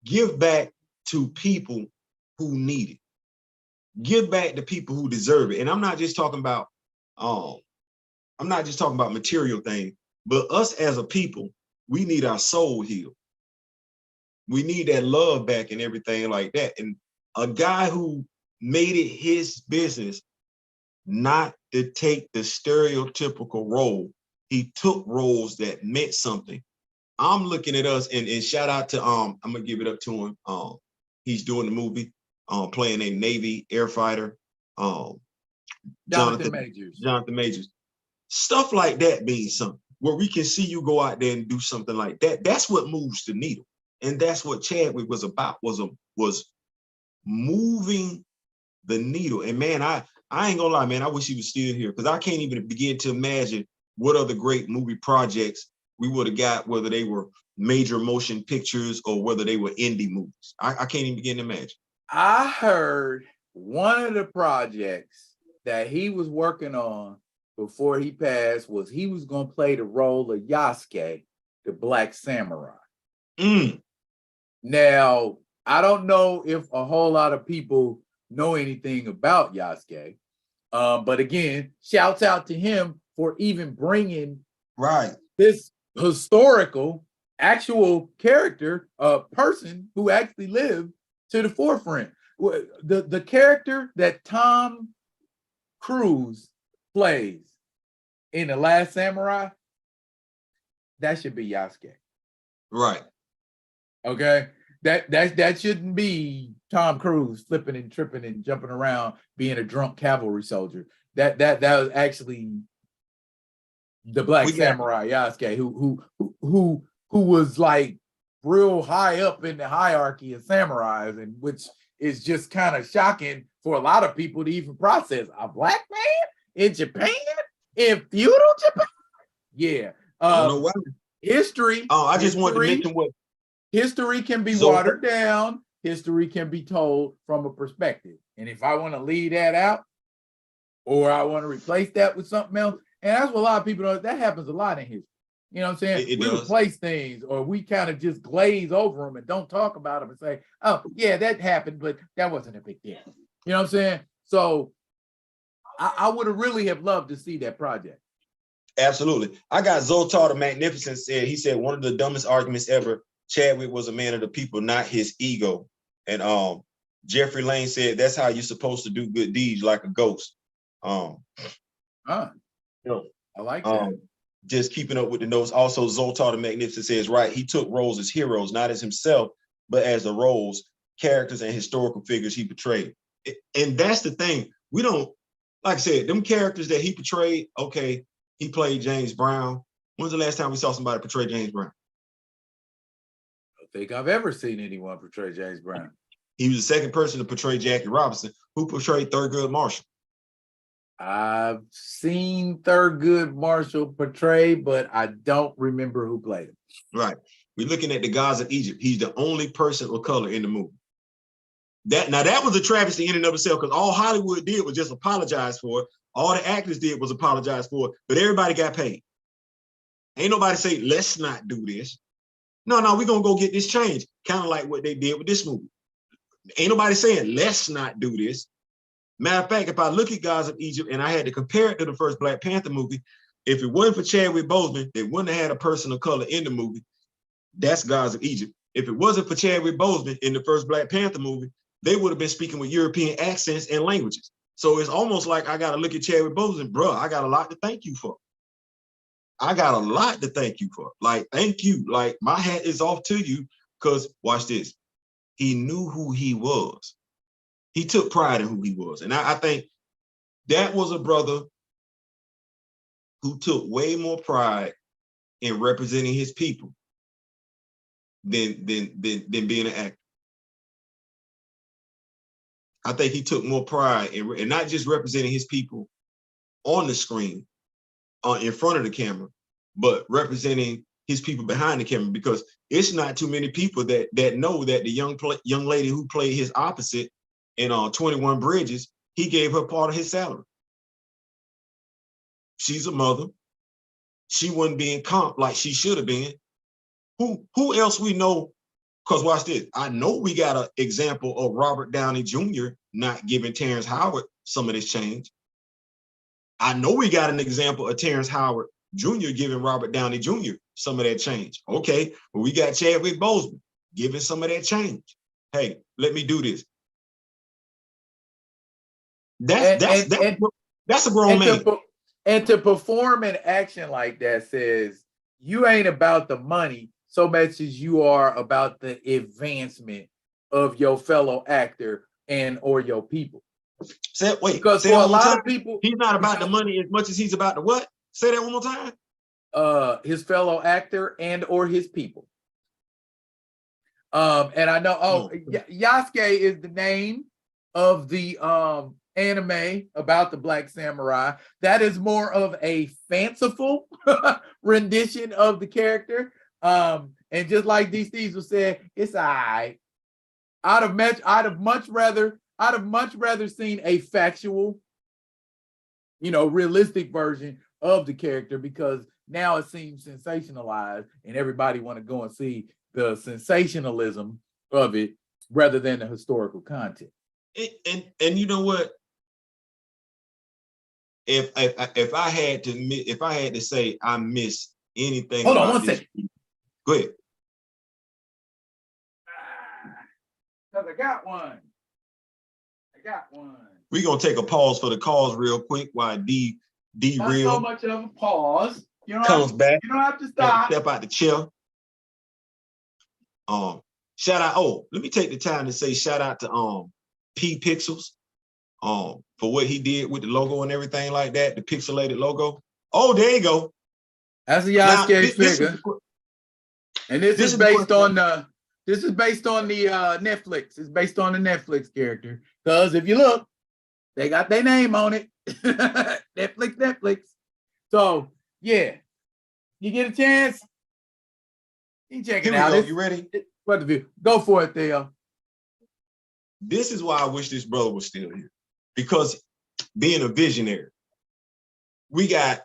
give back to people who need it. Give back to people who deserve it. And I'm not just talking about material things, but us as a people, we need our soul healed. We need that love back and everything like that. And a guy who made it his business not to take the stereotypical role. He took roles that meant something I'm looking at us and shout out to I'm gonna give it up to him. He's doing the movie, playing a Navy air fighter. Jonathan Majors. Jonathan Majors. Stuff like that means something. Where we can see you go out there and do something like that. That's what moves the needle. And that's what Chadwick was about, was moving the needle. And man, I ain't gonna lie, man, I wish he was still here, because I can't even begin to imagine what other great movie projects we would have got, whether they were major motion pictures or whether they were indie movies. I can't even begin to imagine. I heard one of the projects that he was working on before he passed was he was going to play the role of Yasuke, the Black Samurai. Now, I don't know if a whole lot of people know anything about Yasuke, but again, shouts out to him for even bringing this historical, actual character, person who actually lived, to the forefront. The character that Tom Cruise plays in The Last Samurai, that should be Yasuke. Right. Okay. That shouldn't be Tom Cruise flipping and tripping and jumping around being a drunk cavalry soldier. That was actually the Black Samurai Yasuke, who was like real high up in the hierarchy of samurais, and which is just kind of shocking for a lot of people to even process. A black man in Japan, in feudal Japan? Yeah. History. I just wanted to mention what history can be watered down. History can be told from a perspective. And if I want to leave that out, or I want to replace that with something else, and that's what a lot of people know, that happens a lot in history. You know what I'm saying? We replace things, or we kind of just glaze over them and don't talk about them and say, oh, yeah, that happened, but that wasn't a big deal. You know what I'm saying? So I would have really have loved to see that project. Absolutely. I got Zoltar the Magnificent he said one of the dumbest arguments ever, Chadwick was a man of the people, not his ego. And Jeffrey Lane said that's how you're supposed to do good deeds, like a ghost. I like that. Just keeping up with the notes. Also, Zoltar the Magnificent says, right, he took roles as heroes, not as himself, but as the roles, characters, and historical figures he portrayed. And that's the thing. We don't, like I said, them characters that he portrayed, okay, he played James Brown. When's the last time we saw somebody portray James Brown? I don't think I've ever seen anyone portray James Brown. He was the second person to portray Jackie Robinson, who portrayed Thurgood Marshall. I've seen Thurgood Marshall portray, but I don't remember who played him. Right. We're looking at the gods of Egypt. He's the only person of color in the movie. That was a travesty in and of itself, because all Hollywood did was just apologize for it. All the actors did was apologize for it, but everybody got paid. Ain't nobody say, let's not do this. No, we're going to go get this changed. Kind of like what they did with this movie. Ain't nobody saying, let's not do this. Matter of fact, if I look at Gods of Egypt and I had to compare it to the first Black Panther movie, if it wasn't for Chadwick Boseman, they wouldn't have had a person of color in the movie. That's Gods of Egypt. If it wasn't for Chadwick Boseman in the first Black Panther movie, they would have been speaking with European accents and languages. So it's almost like I got to look at Chadwick Boseman, bro, I got a lot to thank you for. I got a lot to thank you for. Like, thank you. Like, my hat is off to you, because watch this. He knew who he was. He took pride in who he was. And I think that was a brother who took way more pride in representing his people than being an actor. I think he took more pride in not just representing his people on the screen, in front of the camera, but representing his people behind the camera, because it's not too many people that know that the young lady who played his opposite in 21 Bridges, he gave her part of his salary. She's a mother. She wasn't being comped like she should have been. Who else we know? Because watch this. I know we got an example of Robert Downey Jr. not giving Terrence Howard some of this change. I know we got an example of Terrence Howard Jr. giving Robert Downey Jr. some of that change. Okay, but we got Chadwick Boseman giving some of that change. Hey, let me do this. That's a grown man. And to perform an action like that says, you ain't about the money, so much as you are about the advancement of your fellow actor and or your people. Because for a lot of people, he's not about the money as much as he's about the what? Say that one more time. His fellow actor and or his people. And I know, Yasuke is the name of the anime about the Black Samurai. That is more of a fanciful rendition of the character. And just like these Steves was saying, it's all right. I'd have much rather seen a factual, realistic version of the character, because now it seems sensationalized and everybody want to go and see the sensationalism of it rather than the historical content. And you know what? If I had to say I miss anything. Hold on one second. Go ahead. Because I got one. We're gonna take a pause for the cause real quick while D Not real so much of a pause. Comes back. You don't have to stop. Step out the chair. Shout out. Let me take the time to say shout out to P Pixels for what he did with the logo and everything like that, the pixelated logo. Oh, there you go. That's a Yasuke figure. And this is based on the Netflix. It's based on the Netflix character. Because if you look, they got their name on it. Netflix. So yeah, you get a chance, you check it out. You ready? What the view? Go for it, Theo. This is why I wish this brother was still here, because being a visionary, we got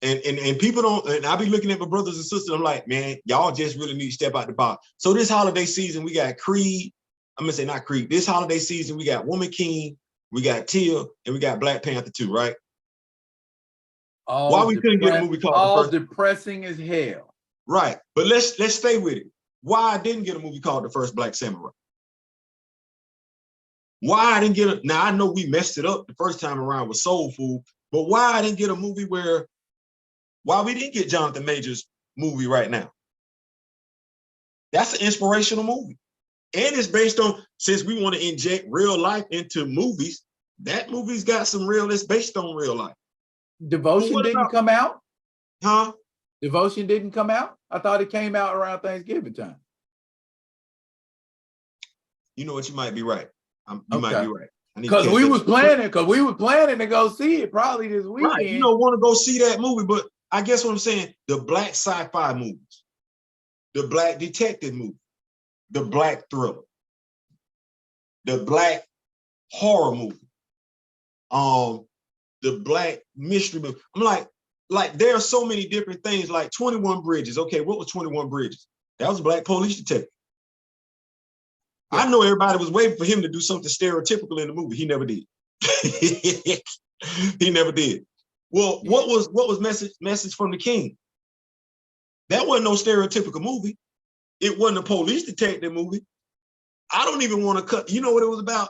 and people don't. And I be looking at my brothers and sisters. I'm like, man, y'all just really need to step out the box. So this holiday season, we got Creed. I'm gonna say not Creed. This holiday season, we got Woman King, we got Teal, and we got Black Panther 2, right? Why we couldn't get a movie called all The First? Depressing as hell. Right, but let's stay with it. Why I didn't get a movie called The First Black Samurai? Why I didn't get a, now I know we messed it up the first time around with Soul Food, but why I didn't get a movie why we didn't get Jonathan Majors' movie right now? That's an inspirational movie. And it's based on, since we want to inject real life into movies, that movie's got some real, it's based on real life. Devotion didn't come out? Huh? Devotion didn't come out? I thought it came out around Thanksgiving time. You know what? You might be right. You might be right. Because we was planning to go see it probably this weekend. Right. You don't want to go see that movie, but I guess what I'm saying, the Black sci-fi movies, the Black detective movie, the Black thriller, the Black horror movie, the Black mystery movie. I'm like there are so many different things, like 21 Bridges. Okay, what was 21 Bridges? That was a Black police detective. Yeah. I know everybody was waiting for him to do something stereotypical in the movie. He never did. He never did. Well, what was Message from the King? That wasn't no stereotypical movie. It wasn't a police detective movie. I don't even want to cut. You know what it was about?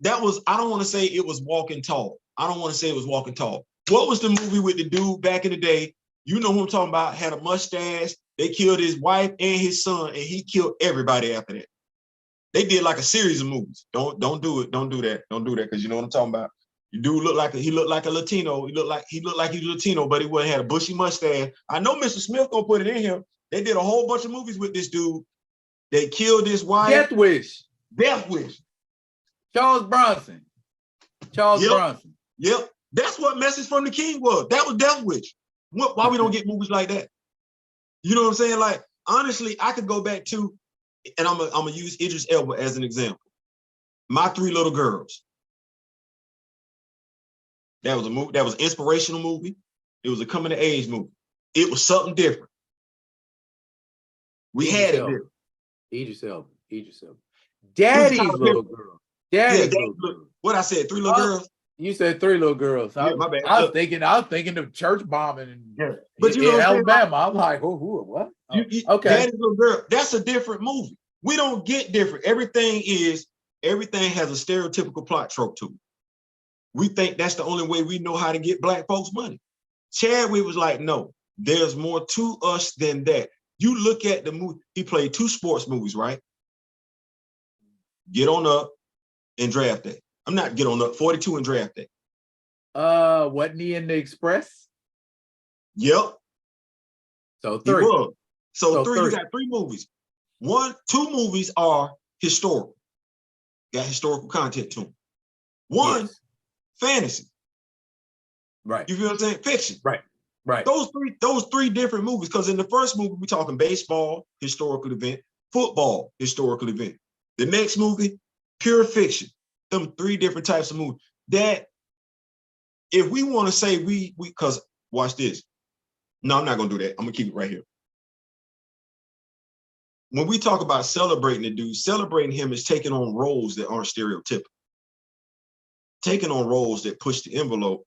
That was, I don't want to say it was Walking Tall. I don't want to say it was Walking Tall. What was the movie with the dude back in the day? You know who I'm talking about, had a mustache. They killed his wife and his son, and he killed everybody after that. They did like a series of movies. Don't do it. Don't do that. Don't do that, because you know what I'm talking about. You do look like he looked like a Latino. He looked like he's Latino, but he wouldn't had a bushy mustache. I know Mr. Smith gonna put it in here. They did a whole bunch of movies with this dude. They killed his wife. Death Wish. Charles Bronson. Bronson. Yep. That's what Message from the King was. That was Death Wish. Why we don't get movies like that? You know what I'm saying? Like, honestly, I could go back to, and I'm gonna use Idris Elba as an example. My Three Little Girls. That was a movie. That was an inspirational movie. It was a coming of age movie. It was something different. We had it there. Idris Elba. Daddy's Little Girl. Daddy's Little Girl. What I said, Three Little Girls. You said Three Little Girls. Yeah, my bad. I was thinking of church bombing but you know in Alabama. I'm like, what? Okay. Daddy's Little Girl. That's a different movie. We don't get different. Everything has a stereotypical plot trope to it. We think that's the only way we know how to get Black folks money. Chadwick was like, no, there's more to us than that. You look at the movie, he played 2 sports movies, right? Get On Up and Draft Day. I'm not Get On Up, 42 and Draft Day. Wasn't he in The Express? Yep. So 3. He was. So 3, 3. you got 3 movies. 2 movies are historical. Got historical content to them. 1, yes. fantasy. Right. You feel what I'm saying? Fiction. Right. Right. Those three different movies, because in the first movie, we're talking baseball, historical event, football, historical event. The next movie, pure fiction. Them 3 different types of movies. That, if we want to say we because watch this. No, I'm not gonna do that. I'm gonna keep it right here. When we talk about celebrating the dude, celebrating him is taking on roles that aren't stereotypical. Taking on roles that push the envelope,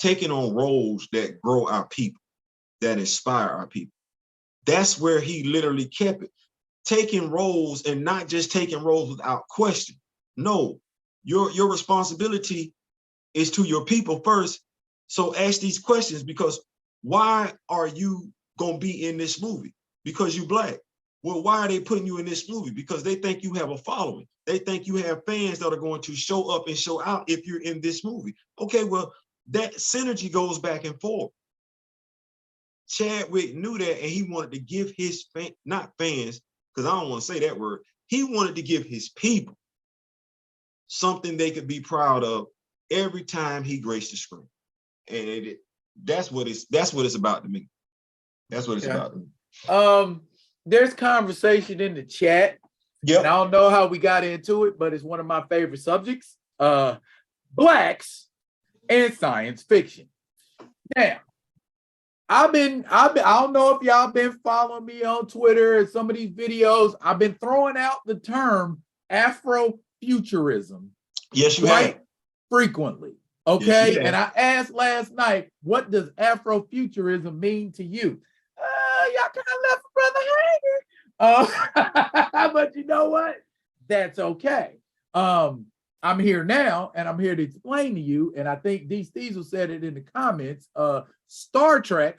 taking on roles that grow our people, that inspire our people. That's where he literally kept it. Taking roles and not just taking roles without question. No, your responsibility is to your people first. So ask these questions, because why are you gonna be in this movie? Because you Black. Well, why are they putting you in this movie? Because they think you have a following. They think you have fans that are going to show up and show out if you're in this movie. Okay, well, that synergy goes back and forth. Chadwick knew that, and he wanted to give his not fans, because I don't want to say that word. He wanted to give his people something they could be proud of every time he graced the screen, and that's what it's about to me. That's what it's about to me. There's conversation in the chat. Yep. And I don't know how we got into it, but it's one of my favorite subjects. Blacks and science fiction. Now, I don't know if y'all been following me on Twitter and some of these videos. I've been throwing out the term Afrofuturism. Yes, you quite have. frequently. Okay. Yes, and I asked last night, what does Afrofuturism mean to you? Y'all kind of left a brother hanging. But you know what? That's okay. I'm here now, and I'm here to explain to you, and I think D. Steezel said it in the comments, Star Trek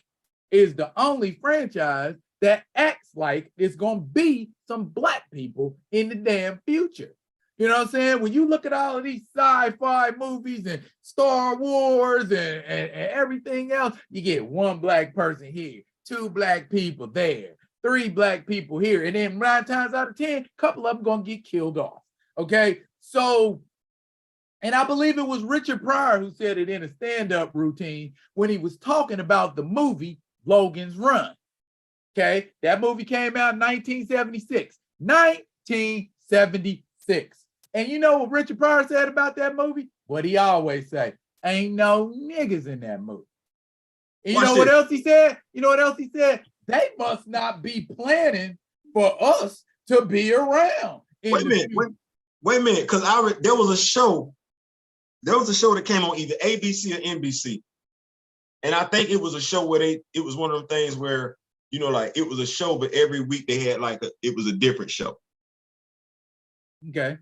is the only franchise that acts like it's going to be some Black people in the damn future. You know what I'm saying? When you look at all of these sci-fi movies and Star Wars and everything else, you get 1 Black person here, 2 Black people there, 3 Black people here, and then 9 times out of 10, a couple of them gonna get killed off. Okay, so, and I believe it was Richard Pryor who said it in a stand-up routine when he was talking about the movie Logan's Run. Okay, that movie came out in 1976. 1976. And you know what Richard Pryor said about that movie? What he always say, ain't no niggas in that movie. And you know what else he said? You know what else he said? They must not be planning for us to be around. Wait a minute, because there was a show that came on either ABC or NBC. And I think it was a show where it was one of them things where, you know, like it was a show, but every week they had it was a different show. Okay.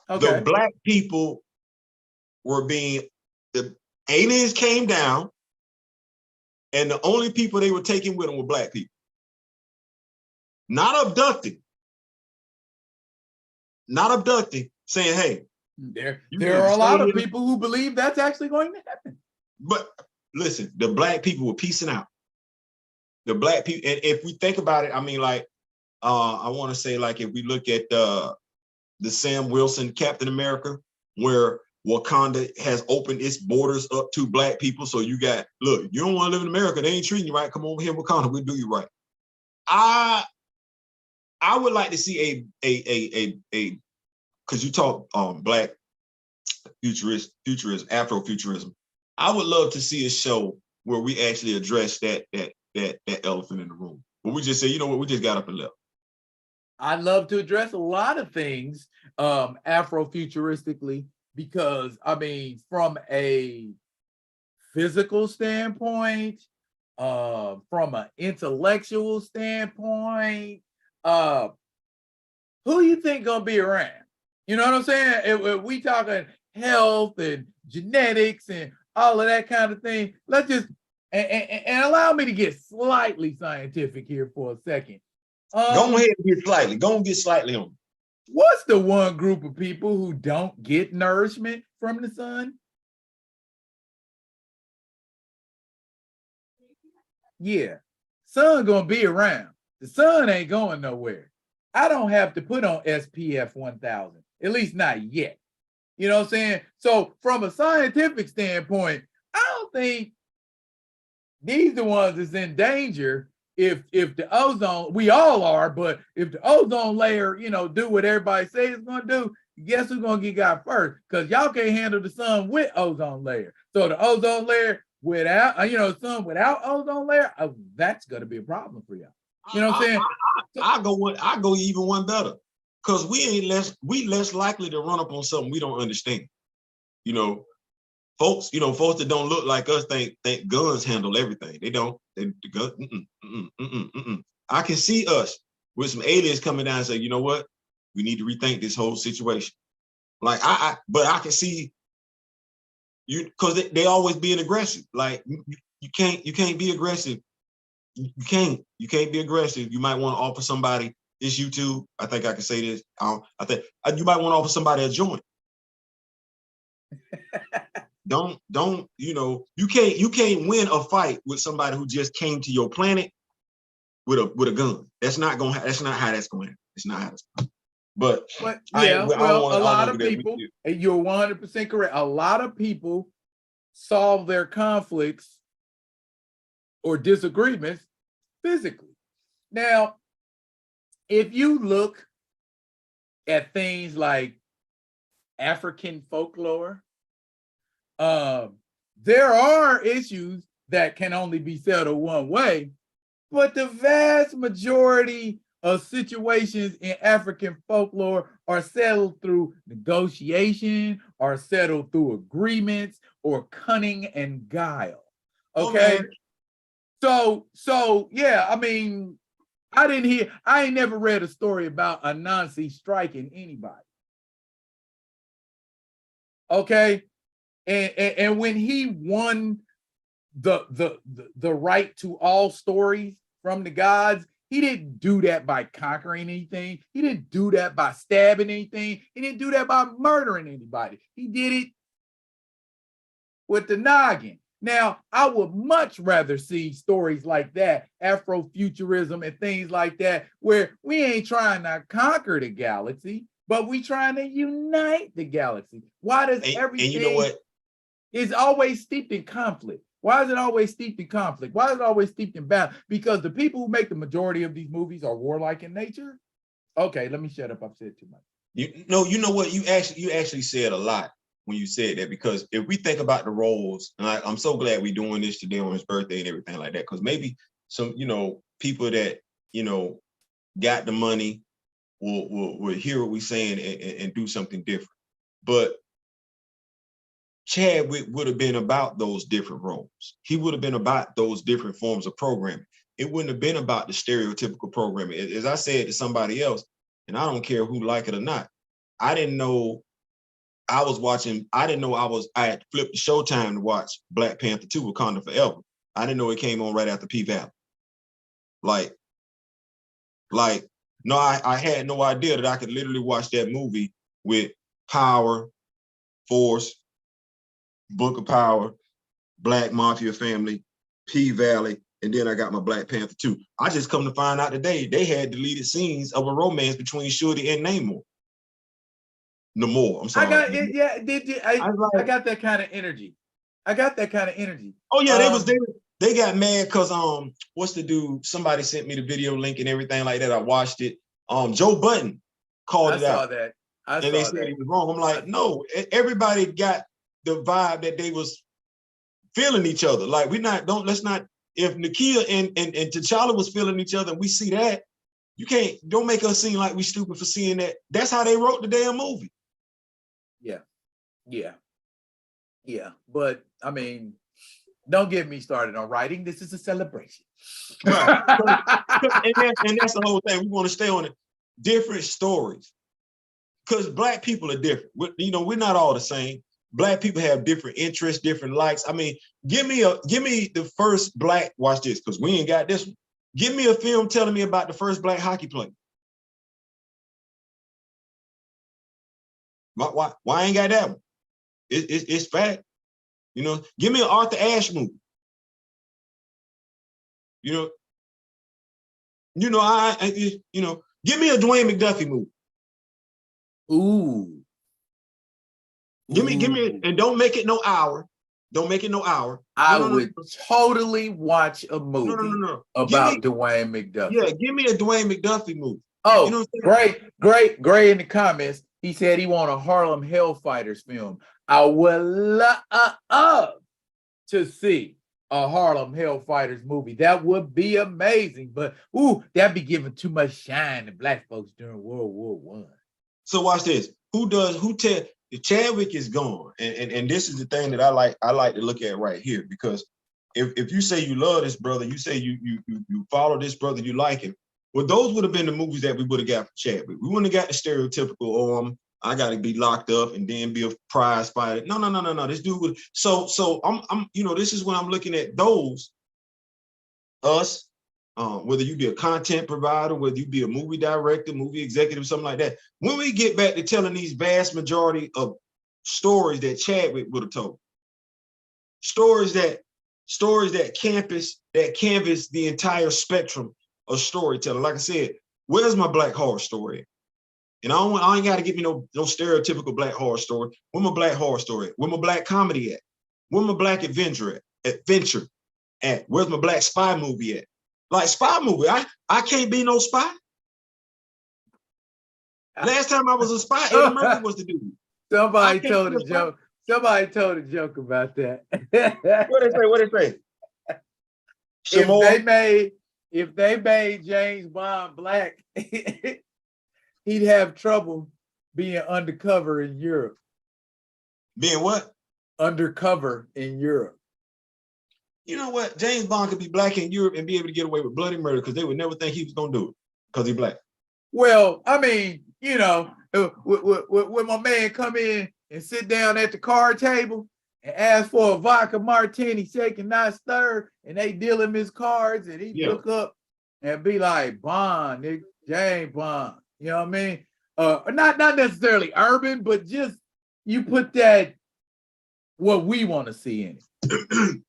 The Black people the aliens came down, and the only people they were taking with them were Black people. Not abducting, saying, hey. There are a lot of people who believe that's actually going to happen. But listen, the Black people were piecing out. The Black people, and if we think about it, I mean, like, I want to say, like, if we look at the Sam Wilson Captain America, where Wakanda has opened its borders up to Black people. So you got, look, you don't want to live in America, they ain't treating you right. Come over here, Wakanda, we'll do you right. I would like to see a because you talk Black futurism, Afrofuturism. I would love to see a show where we actually address that elephant in the room. But we just say, you know what, we just got up and left. I'd love to address a lot of things Afrofuturistically, because I mean, from a physical standpoint, from an intellectual standpoint, who you think gonna be around? You know what I'm saying? If we talking health and genetics and all of that kind of thing, let's just And allow me to get slightly scientific here for a second. Go ahead and get slightly. Go and get slightly on. What's the one group of people who don't get nourishment from the sun? Yeah, sun gonna be around. The sun ain't going nowhere. I don't have to put on SPF 1000, at least not yet. You know what I'm saying? So from a scientific standpoint, I don't think these the ones that's in danger if the ozone, we all are, but if the ozone layer, do what everybody says it's gonna do, guess who's gonna get got first? Because y'all can't handle the sun with ozone layer. So the ozone layer without, sun without ozone layer, that's gonna be a problem for y'all. You know what I'm saying? I go even one better. Because we less likely to run up on something we don't understand. Folks that don't look like us think guns handle everything. They don't. The gun. I can see us with some aliens coming down and say, you know what? We need to rethink this whole situation. Like but I can see you because they always being aggressive. Like you can't be aggressive. You can't be aggressive. You might want to offer somebody. It's YouTube. I think I can say this. I think you might want to offer somebody a joint. Don't you can't win a fight with somebody who just came to your planet with a gun. That's not how that's going to happen. It's not how it's going. But yeah, a lot of people, and you're 100% correct. A lot of people solve their conflicts or disagreements physically. Now, if you look at things like African folklore, there are issues that can only be settled one way, but the vast majority of situations in African folklore are settled through negotiation, are settled through agreements, or cunning and guile. Okay. So yeah, I mean, I ain't never read a story about Anansi striking anybody. Okay. And when he won the right to all stories from the gods, he didn't do that by conquering anything. He didn't do that by stabbing anything. He didn't do that by murdering anybody. He did it with the noggin. Now, I would much rather see stories like that, Afrofuturism and things like that, where we ain't trying to conquer the galaxy, but we trying to unite the galaxy. Why does everything, and you know what? Is always steeped in conflict? Why is it always steeped in conflict? Why is it always steeped in battle? Because the people who make the majority of these movies are warlike in nature. Okay, let me shut up. I've said too much. You know what? You actually said a lot when you said that, because if we think about the roles, and I'm so glad we're doing this today on his birthday and everything like that, because maybe some people that got the money will hear what we're saying and do something different. But Chadwick would have been about those different roles. He would have been about those different forms of programming. It wouldn't have been about the stereotypical programming. As I said to somebody else, and I don't care who like it or not, I didn't know I had flipped to Showtime to watch Black Panther 2 Wakanda Forever. I didn't know it came on right after P-Valley. No, I had no idea that I could literally watch that movie with Power, Force, Book of Power, Black Mafia Family, P-Valley, and then I got my Black Panther 2. I just come to find out today they had deleted scenes of a romance between Shorty and Namor. I'm sorry. I got it. Yeah, I got that kind of energy. Oh yeah, they got mad because what's the dude? Somebody sent me the video link and everything like that. I watched it. Joe Budden called it out. I saw and they said he was wrong. I'm like, no, everybody got the vibe that they was feeling each other. Like if Nakia and T'Challa was feeling each other and we see that, don't make us seem like we stupid for seeing that. That's how they wrote the damn movie. Yeah. But I mean, don't get me started on writing. This is a celebration. Right. and that's the whole thing. We want to stay on it. Different stories. Because Black people are different. We're not all the same. Black people have different interests, different likes. I mean, give me the first black, watch this, because we ain't got this one. Give me a film telling me about the first black hockey player. Why I ain't got that one? It's fact. You know, give me an Arthur Ashe movie. You know, give me a Dwayne McDuffie movie. Ooh. Give me, and don't make it no hour. Don't make it no hour. I would totally watch a movie about Dwayne McDuffie. Yeah, give me a Dwayne McDuffie movie. Oh, you know great in the comments. He said he want a Harlem Hellfighters film. I would love to see a Harlem Hellfighters movie. That would be amazing. But that'd be giving too much shine to black folks during World War I. So watch this. Chadwick is gone. And this is the thing that I like to look at right here, because if you say you love this brother, you say you follow this brother, you like him. Well, those would have been the movies that we would have got from Chadwick. We wouldn't have got the stereotypical, I got to be locked up and then be a prize fighter. No. This dude would. So I'm this is when I'm looking at those, us, whether you be a content provider, whether you be a movie director, movie executive, something like that. When we get back to telling these vast majority of stories that Chadwick would have told, stories that canvas the entire spectrum of storytelling. Like I said, where's my black horror story? And I ain't got to give me no stereotypical black horror story. Where my black horror story? Where my black comedy at? Where my black adventure at? Where's my black spy movie at? Like spy movie, I can't be no spy. Last time I was a spy, Eddie Murphy was the dude. Somebody told a joke. Somebody told a joke about that. What they say? If they made James Bond black, he'd have trouble being undercover in Europe. Being what? Undercover in Europe. You know what? James Bond could be black in Europe and be able to get away with bloody murder because they would never think he was going to do it because he's black. Well, I mean, when my man come in and sit down at the card table and ask for a vodka martini, second, not stirred, and they deal him his cards, and he look up and be like, Bond, nigga, James Bond. You know what I mean? Not necessarily urban, but just you put that what we want to see in it.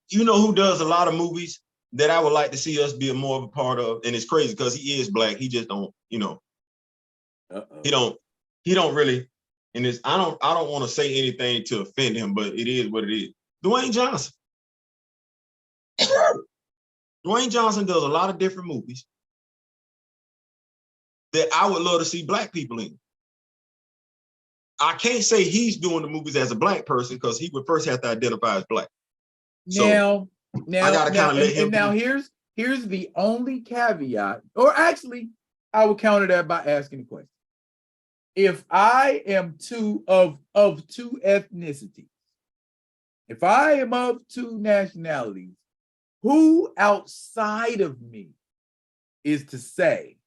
You know who does a lot of movies that I would like to see us be more of a part of, and it's crazy because he is black. He just don't, he don't really. And this, I don't want to say anything to offend him, but it is what it is. Dwayne Johnson. Dwayne Johnson does a lot of different movies that I would love to see black people in. I can't say he's doing the movies as a black person because he would first have to identify as black. Now, I gotta kind of let him. And now here's the only caveat, or actually, I would counter that by asking the question: if I am of two ethnicities, if I am of two nationalities, who outside of me is to say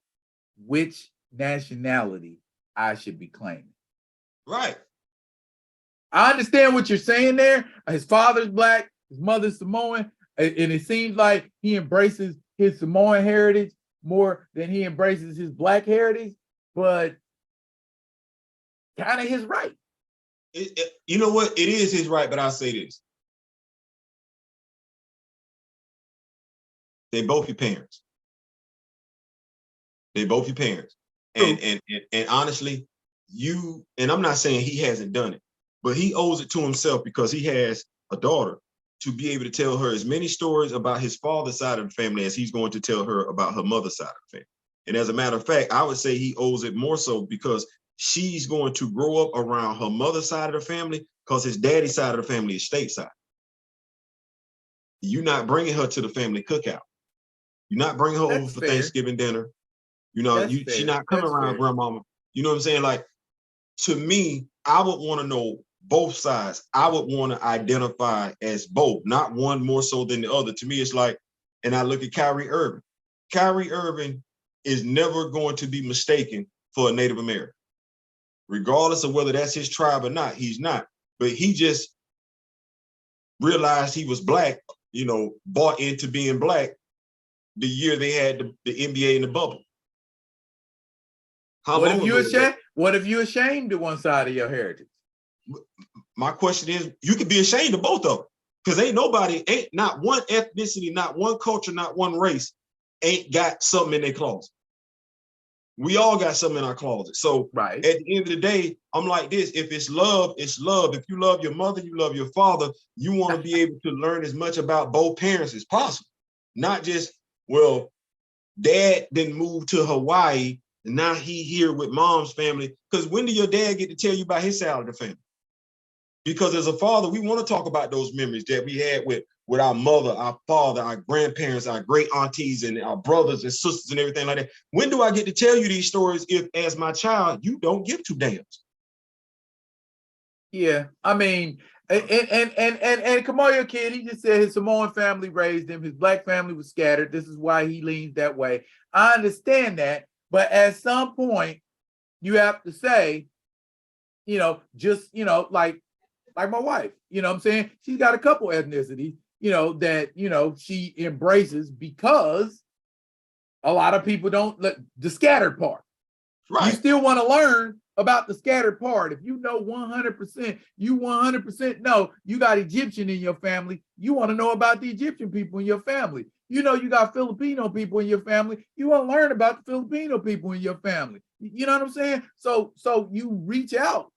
which nationality I should be claiming? Right. I understand what you're saying there. His father's black, his mother's Samoan, and it seems like he embraces his Samoan heritage more than he embraces his black heritage, but kind of his right. You know what? It is his right, but I'll say this. They both your parents. They both your parents. And honestly, and I'm not saying he hasn't done it, but he owes it to himself because he has a daughter to be able to tell her as many stories about his father's side of the family as he's going to tell her about her mother's side of the family. And as a matter of fact, I would say he owes it more so because she's going to grow up around her mother's side of the family because his daddy's side of the family is stateside. You're not bringing her to the family cookout. You're not bringing her over for Thanksgiving dinner. She's not coming around grandmama. You know what I'm saying? Like, to me, I would want to know both sides. I would want to identify as both, not one more so than the other. To me, it's like, and I look at Kyrie Irving. Kyrie Irving is never going to be mistaken for a Native American. Regardless of whether that's his tribe or not, he's not. but he just realized he was black, you know, bought into being black the year they had the NBA in the bubble. What if you ashamed? What if you ashamed of one side of your heritage? My question is, you could be ashamed of both of them, because ain't not one ethnicity, not one culture, not one race ain't got something in their closet. We all got something in our closet. So right. At the end of the day, I'm like this: if it's love, it's love. If you love your mother, you love your father, you want to be able to learn as much about both parents as possible. Not just, well, dad didn't move to Hawaii, and now he here with mom's family. Because when did your dad get to tell you about his side of the family? Because as a father, we want to talk about those memories that we had with our mother, our father, our grandparents, our great aunties, and our brothers and sisters and everything like that. When do I get to tell you these stories if, as my child, you don't give two damns? Yeah, I mean, and Kamoyo Kid, he just said his Samoan family raised him. His black family was scattered. This is why he leans that way. I understand that, but at some point, you have to say, you know, just, you know, like my wife, you know what I'm saying? She's got a couple ethnicities, you know, that, you know, she embraces because a lot of people don't let the scattered part. Right. You still want to learn about the scattered part. If you know 100%, you 100% know you got Egyptian in your family. You want to know about the Egyptian people in your family. You know you got Filipino people in your family. You want to learn about the Filipino people in your family. You know what I'm saying? So you reach out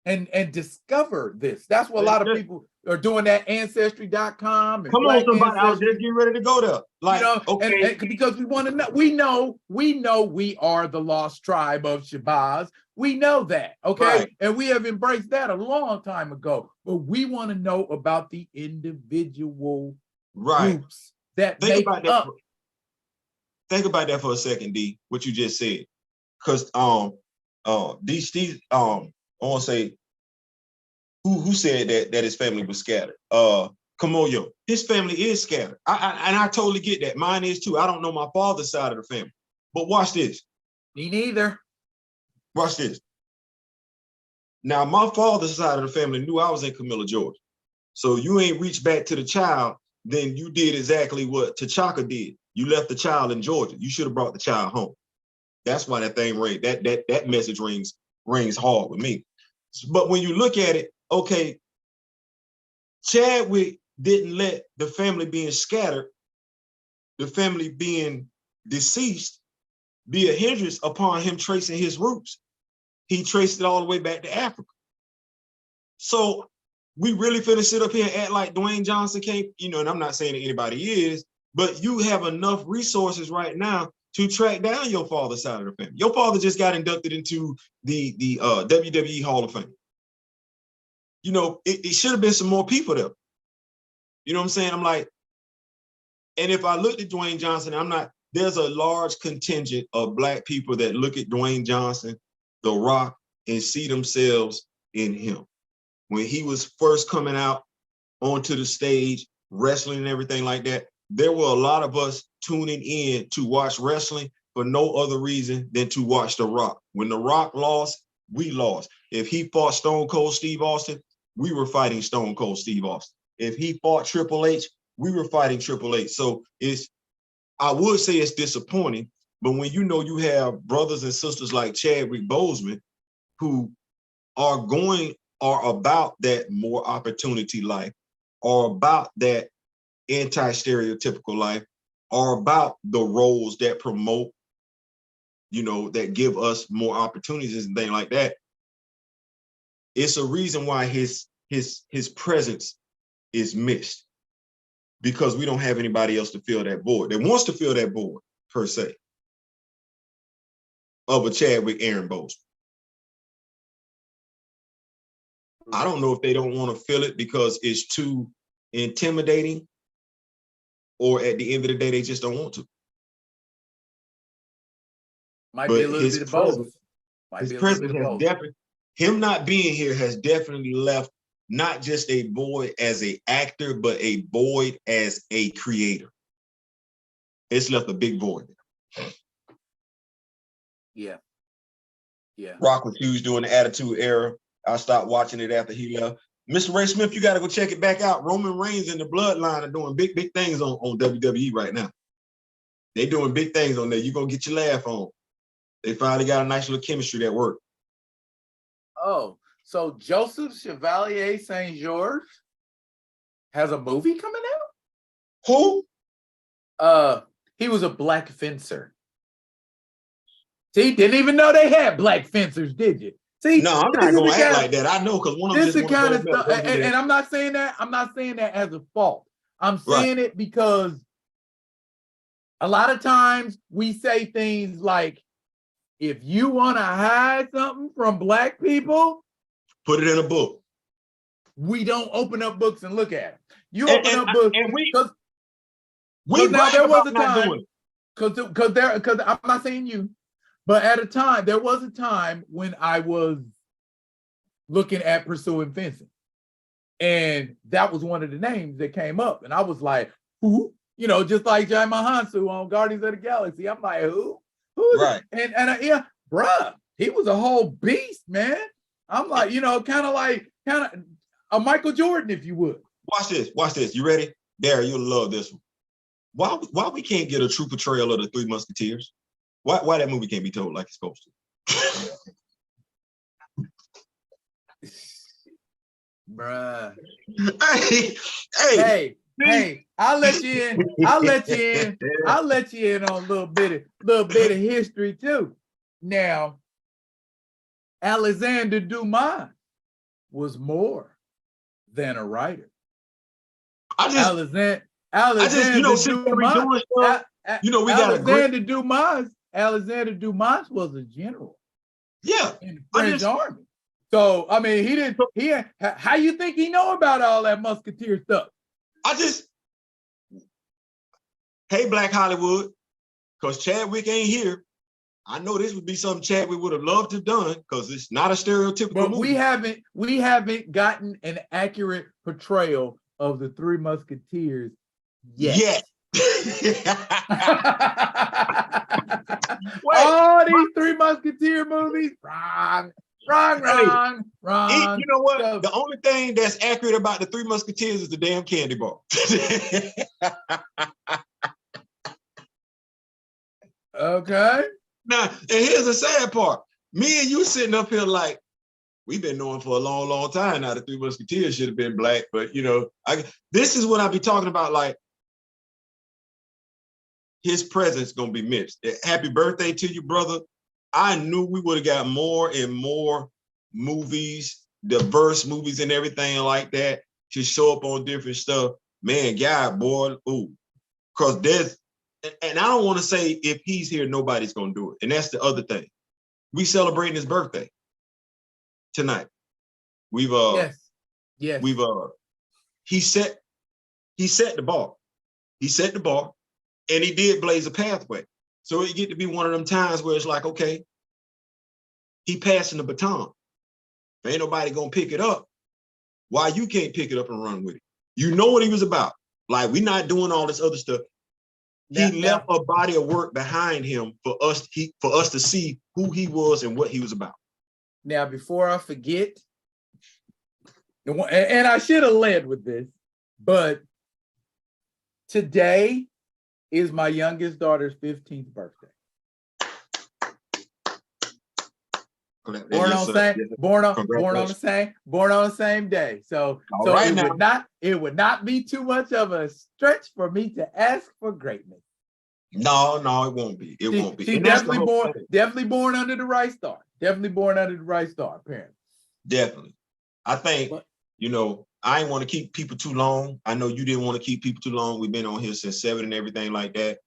and discover this. That's what a lot of people are doing, that ancestry.com. Come on, somebody, I was just getting ready to go there. Like, you know, okay. and because we want to know, we know we are the lost tribe of Shabazz. We know that, okay? Right. And we have embraced that a long time ago. But we want to know about the individual groups that make up. Think about that for a second, D, what you just said. Because these I want to say, who said that his family was scattered? Kamoyo, his family is scattered. I totally get that. Mine is too. I don't know my father's side of the family. But watch this. Me neither. Watch this. Now, my father's side of the family knew I was in Camilla, Georgia. So you ain't reached back to the child, then you did exactly what T'Chaka did. You left the child in Georgia. You should have brought the child home. That's why that thing rings. That message rings hard with me. But when you look at it, okay, Chadwick didn't let the family being scattered, the family being deceased, be a hindrance upon him tracing his roots. He traced it all the way back to Africa. So we really finna sit up here and act like Dwayne Johnson can't, you know, and I'm not saying that anybody is, but you have enough resources right now to track down your father's side of the family. Your father just got inducted into the WWE Hall of Fame. You know, it should have been some more people there. You know what I'm saying? I'm like, and if I looked at Dwayne Johnson, there's a large contingent of Black people that look at Dwayne Johnson, The Rock, and see themselves in him. When he was first coming out onto the stage, wrestling and everything like that, there were a lot of us tuning in to watch wrestling for no other reason than to watch The Rock. When The Rock lost, we lost. If he fought Stone Cold Steve Austin, we were fighting Stone Cold Steve Austin. If he fought Triple H, we were fighting Triple H. So I would say it's disappointing, but when you know you have brothers and sisters like Chadwick Boseman who are about that more opportunity life, or about that anti-stereotypical life, or about the roles that promote, you know, that give us more opportunities and things like that, it's a reason why his presence is missed, because we don't have anybody else to fill that void that wants to fill that void, per se, of a Chadwick Aaron Boseman. I don't know if they don't want to fill it because it's too intimidating, or at the end of the day, they just don't want to. Might be a little bit of both. His presence has definitely, him not being here has definitely left not just a void as an actor, but a void as a creator. It's left a big void. Yeah. Rock was huge during the Attitude Era. I stopped watching it after he left. Mr. Ray Smith, you got to go check it back out. Roman Reigns and the Bloodline are doing big things on WWE right now. They're doing big things on there. You're going to get your laugh on. They finally got a nice little chemistry that worked. Oh, so Joseph Chevalier St. George has a movie coming out? Who? He was a black fencer. See, didn't even know they had black fencers, did you? See, no, I'm not gonna act like that. I know because one of them this just is the kind of stuff, and I'm not saying that. I'm not saying that as a fault. I'm saying it because a lot of times we say things like, if you want to hide something from black people, put it in a book. We don't open up books and look at it. You open up books, and we now there was a time because I'm not saying you, but at a time there was a time when I was looking at pursuing fencing, and that was one of the names that came up, and I was like, who? You know, just like Jai Mahansu on Guardians of the Galaxy. I'm like, who? Who's right? And yeah, bruh, he was a whole beast, man. I'm like, you know, kind of a Michael Jordan, if you would. Watch this. You ready? Barry, you'll love this one. Why we can't get a true portrayal of the Three Musketeers? Why that movie can't be told like it's supposed to? Bruh. Hey, I'll let you in. I'll let you in on a little bit of history too. Now, Alexander Dumas was more than a writer. Alexander Dumas was a general. Yeah. In the French army. So I mean, how you think he know about all that musketeer stuff? Hey, Black Hollywood, because Chadwick ain't here. I know this would be something Chadwick would have loved to have done because it's not a stereotypical movie. We haven't gotten an accurate portrayal of the Three Musketeers yet. All these Three Musketeer movies, wrong. You know what? The only thing that's accurate about the Three Musketeers is the damn candy bar. Okay. Now, and here's the sad part. Me and you sitting up here like, we've been knowing for a long, long time now the Three Musketeers should have been black, but you know, this is what I be talking about, like, his presence gonna be missed. Happy birthday to you, brother. I knew we would have got more and more movies, diverse movies and everything like that to show up on different stuff. Man, God, boy, ooh. Because there's, and I don't want to say if he's here, nobody's going to do it. And that's the other thing. We celebrating his birthday tonight. We've, yes. We've, he set the bar. He set the bar and he did blaze a pathway. So it get to be one of them times where it's like, okay, he passing the baton. If ain't nobody gonna pick it up, why you can't pick it up and run with it? You know what he was about. Like, we're not doing all this other stuff. He left a body of work behind him for us to see who he was and what he was about. Now, before I forget, and I should have led with this, but today is my youngest daughter's 15th birthday. Born on the same day. So it would not be too much of a stretch for me to ask for greatness. No, it won't be. It won't be. She's definitely born under the right star. Definitely born under the right star, apparently. Definitely. I think, you know, I didn't want to keep people too long. I know you didn't want to keep people too long. We've been on here since 7 and everything like that.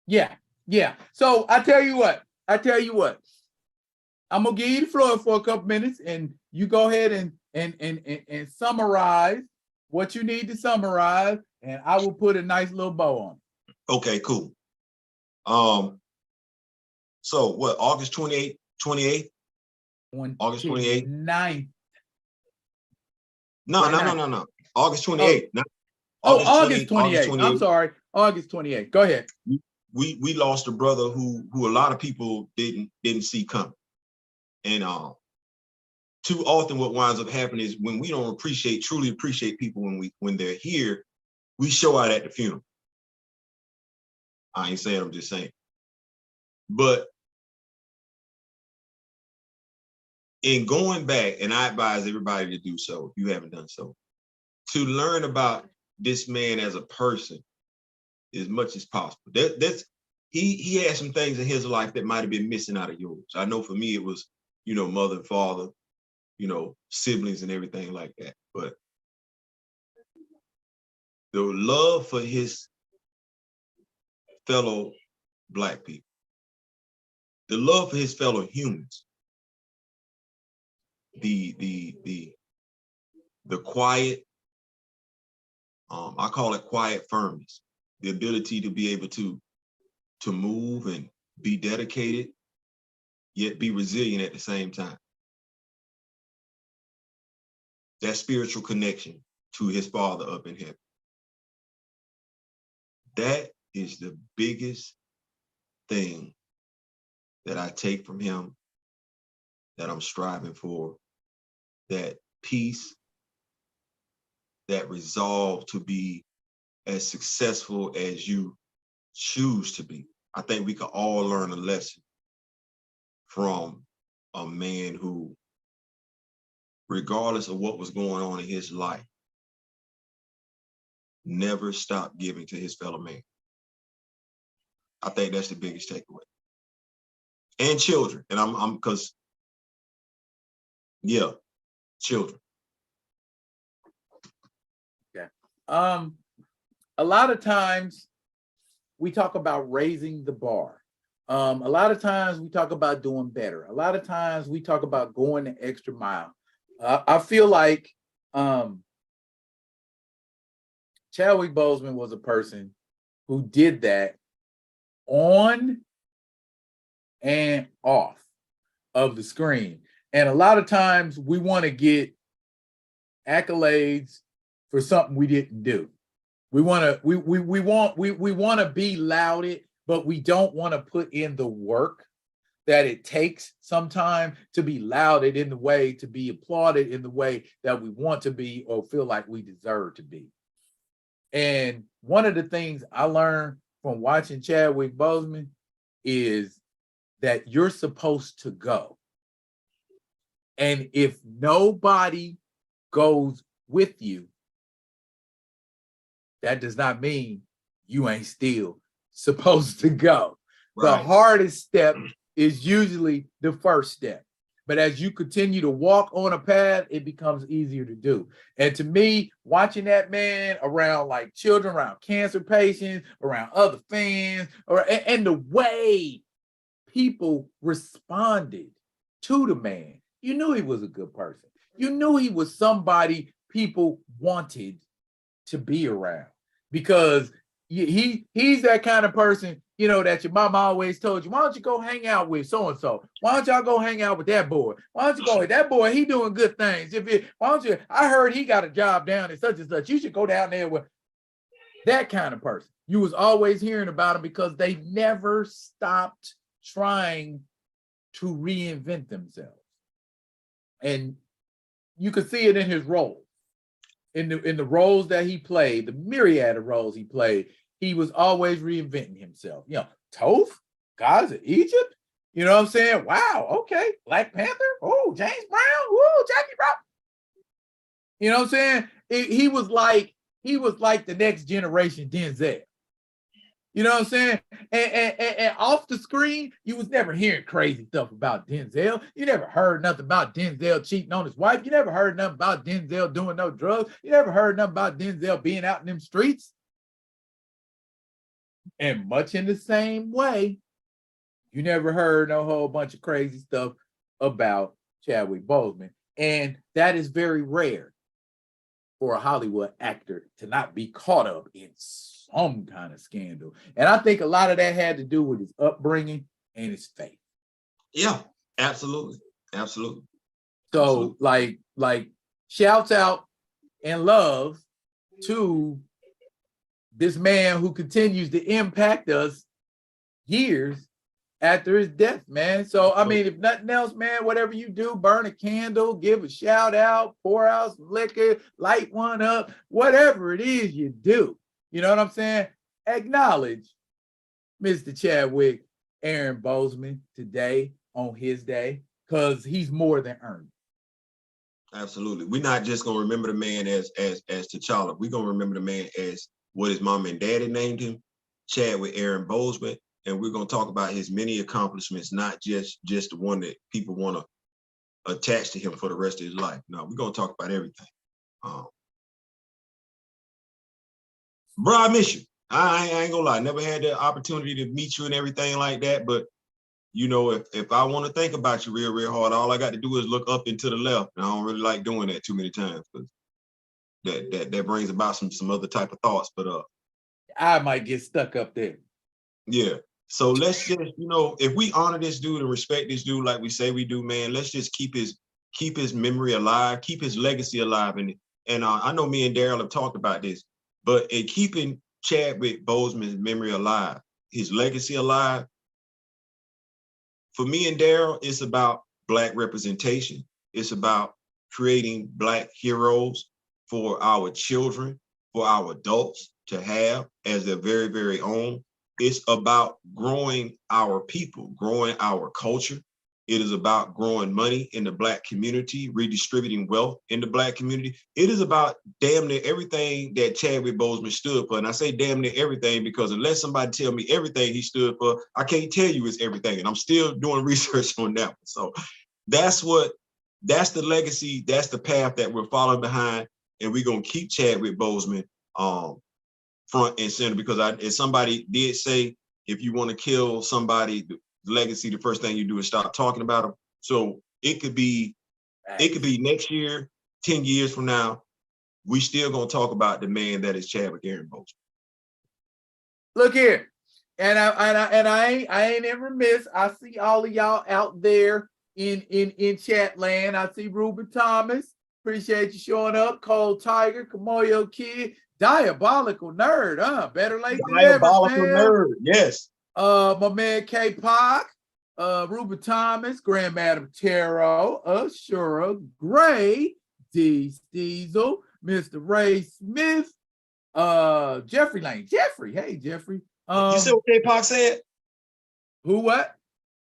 Yeah. So I tell you what. I'm gonna give you the floor for a couple minutes, and you go ahead and summarize what you need to summarize, and I will put a nice little bow on it. Okay, cool. So what? August 28th? August 28th? 9th. No. August 28th. August 28th. I'm sorry. August 28th. Go ahead. We lost a brother who a lot of people didn't see coming. And too often what winds up happening is when we don't truly appreciate people when they're here, we show out at the funeral. I ain't saying, I'm just saying. But in going back, and I advise everybody to do so, if you haven't done so, to learn about this man as a person as much as possible. He had some things in his life that might have been missing out of yours. I know for me, it was, mother and father, siblings and everything like that. But the love for his fellow Black people, the love for his fellow humans, the quiet, I call it quiet firmness, the ability to be able to move and be dedicated, yet be resilient at the same time. That spiritual connection to his Father up in heaven. That is the biggest thing that I take from him, that I'm striving for, that peace, that resolve to be as successful as you choose to be. I think we can all learn a lesson from a man who, regardless of what was going on in his life, never stopped giving to his fellow man. I think that's the biggest takeaway. And children, and because, yeah, children. Yeah. A lot of times we talk about raising the bar. A lot of times we talk about doing better. A lot of times we talk about going the extra mile. I feel like Chadwick Boseman was a person who did that on and off of the screen. And a lot of times we want to get accolades for something we didn't do. We want to be lauded, but we don't want to put in the work that it takes sometimes to be lauded in the way, to be applauded in the way that we want to be or feel like we deserve to be. And one of the things I learned from watching Chadwick Boseman is that you're supposed to go. And if nobody goes with you, that does not mean you ain't still supposed to go. Right. The hardest step is usually the first step. But as you continue to walk on a path, it becomes easier to do. And to me, watching that man around like children, around cancer patients, around other fans, and the way people responded to the man, you knew he was a good person. You knew he was somebody people wanted to be around, because he's that kind of person, that your mama always told you, why don't you go hang out with so-and-so? Why don't y'all go hang out with that boy? Why don't you go with that boy? He doing good things. I heard he got a job down at such and such. You should go down there with that kind of person. You was always hearing about him because they never stopped trying to reinvent themselves. And you could see it in his roles. In the roles that he played, the myriad of roles he played, he was always reinventing himself. Toph, Gods of Egypt. You know what I'm saying? Wow, okay. Black Panther. Oh, James Brown. Woo, Jackie Brown. You know what I'm saying? He was like the next generation Denzel. You know what I'm saying? And off the screen, you was never hearing crazy stuff about Denzel. You never heard nothing about Denzel cheating on his wife. You never heard nothing about Denzel doing no drugs. You never heard nothing about Denzel being out in them streets. And much in the same way, you never heard no whole bunch of crazy stuff about Chadwick Boseman. And that is very rare for a Hollywood actor to not be caught up in some kind of scandal. And I think a lot of that had to do with his upbringing and his faith. Yeah, absolutely. Absolutely. So absolutely. like shouts out and love to this man who continues to impact us years after his death, man. So, I mean, if nothing else, man, whatever you do, burn a candle, give a shout out, pour out some liquor, light one up, whatever it is you do. You know what I'm saying? Acknowledge Mr. Chadwick Aaron Boseman today on his day, because he's more than earned. Absolutely. We're not just gonna remember the man as T'Challa. We're gonna remember the man as what his mom and daddy named him, Chadwick Aaron Boseman, and we're gonna talk about his many accomplishments, not just the one that people want to attach to him for the rest of his life. No, we're gonna talk about everything. Bro, I miss you. I ain't gonna lie. Never had the opportunity to meet you and everything like that, but you know, if I want to think about you real hard, all I got to do is look up and to the left. And I don't really like doing that too many times, because that brings about some other type of thoughts. But I might get stuck up there. Yeah. So let's just, you know, if we honor this dude and respect this dude like we say we do, man, let's just keep his memory alive, keep his legacy alive. And I know me and Daryl have talked about this, but in keeping Chadwick Boseman's memory alive, his legacy alive, for me and Daryl, it's about Black representation. It's about creating Black heroes for our children, for our adults to have as their very own. It's about growing our people, growing our culture. It is about growing money in the Black community, redistributing wealth in the Black community. It is about damn near everything that Chadwick Boseman stood for. And I say damn near everything because unless somebody tell me everything he stood for, I can't tell you it's everything. And I'm still doing research on that one. So that's the legacy, that's the path that we're following behind. And we're gonna keep Chadwick Boseman front and center, because as somebody did say, if you want to kill somebody, the legacy, the first thing you do is stop talking about them. So it could be next year, 10 years from now, we still gonna talk about the man that is Chadwick Aaron Boseman. Look here, and I ain't ever miss. I see all of y'all out there in chat land. I see Ruben Thomas. Appreciate you showing up. Cold Tiger, Kamoyo Kid, Diabolical Nerd, better late than ever. Diabolical Nerd, yes. My man K-Pac, Ruben Thomas, Grand Madam Tarot, Ashura, Gray, D Diesel, Mr. Ray Smith, Jeffrey Lane. Jeffrey, hey Jeffrey. You see what K-Pac said? Who what?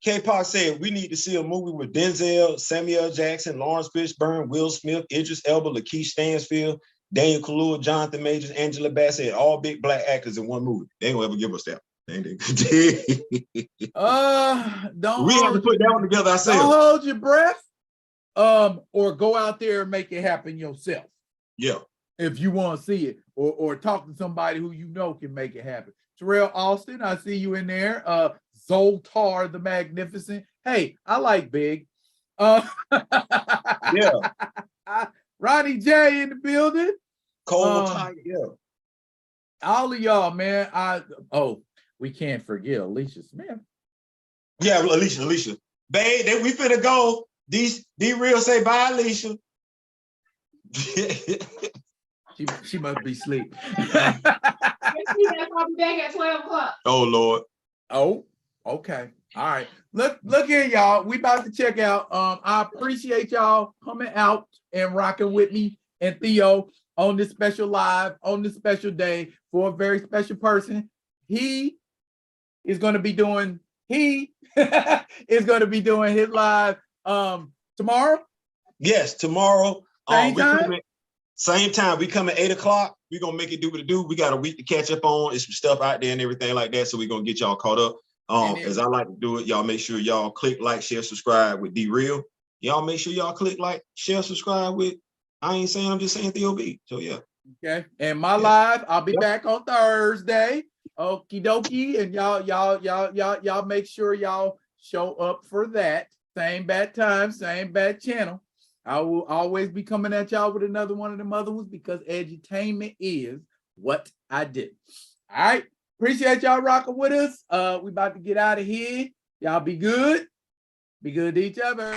K-Pac said we need to see a movie with Denzel, Samuel Jackson, Lawrence Fishburne, Will Smith, Idris Elba, Lakeith Stansfield, Daniel Kaluuya, Jonathan Majors, Angela Bassett, all big Black actors in one movie. They ain't gonna ever give us that. Don't we have to put that one together ourselves. Don't hold your breath, or go out there and make it happen yourself. Yeah. If you want to see it, or talk to somebody who you know can make it happen. Terrell Austin, I see you in there. Zoltar the Magnificent. Hey, I like big. Yeah. Ronnie J in the building. Cold Tiger, yeah. All of y'all, man. We can't forget Alicia Smith. Yeah, Alicia. Babe, we finna go. D-Real say bye, Alicia. She must be asleep. She's probably back at 12 o'clock. Oh, Lord. Oh, okay. All right. Look here, y'all. We about to check out. I appreciate y'all coming out and rocking with me and Theo on this special live, on this special day for a very special person. He is going to be doing his live tomorrow. Yes, tomorrow. Same time. We come at 8 o'clock. We're gonna make it do what it do. We got a week to catch up on. There's some stuff out there and everything like that. So we're gonna get y'all caught up. As I like to do it, y'all make sure y'all click like, share, subscribe with D-Real. Y'all make sure y'all click like, share, subscribe with, I ain't saying, I'm just saying Theo B. So yeah. Okay. And my live, I'll be back on Thursday. Okie dokie. And y'all make sure y'all show up for that. Same bad time, same bad channel. I will always be coming at y'all with another one of them other ones, because edutainment is what I do. All right. Appreciate y'all rocking with us. We about to get out of here. Y'all be good. Be good to each other.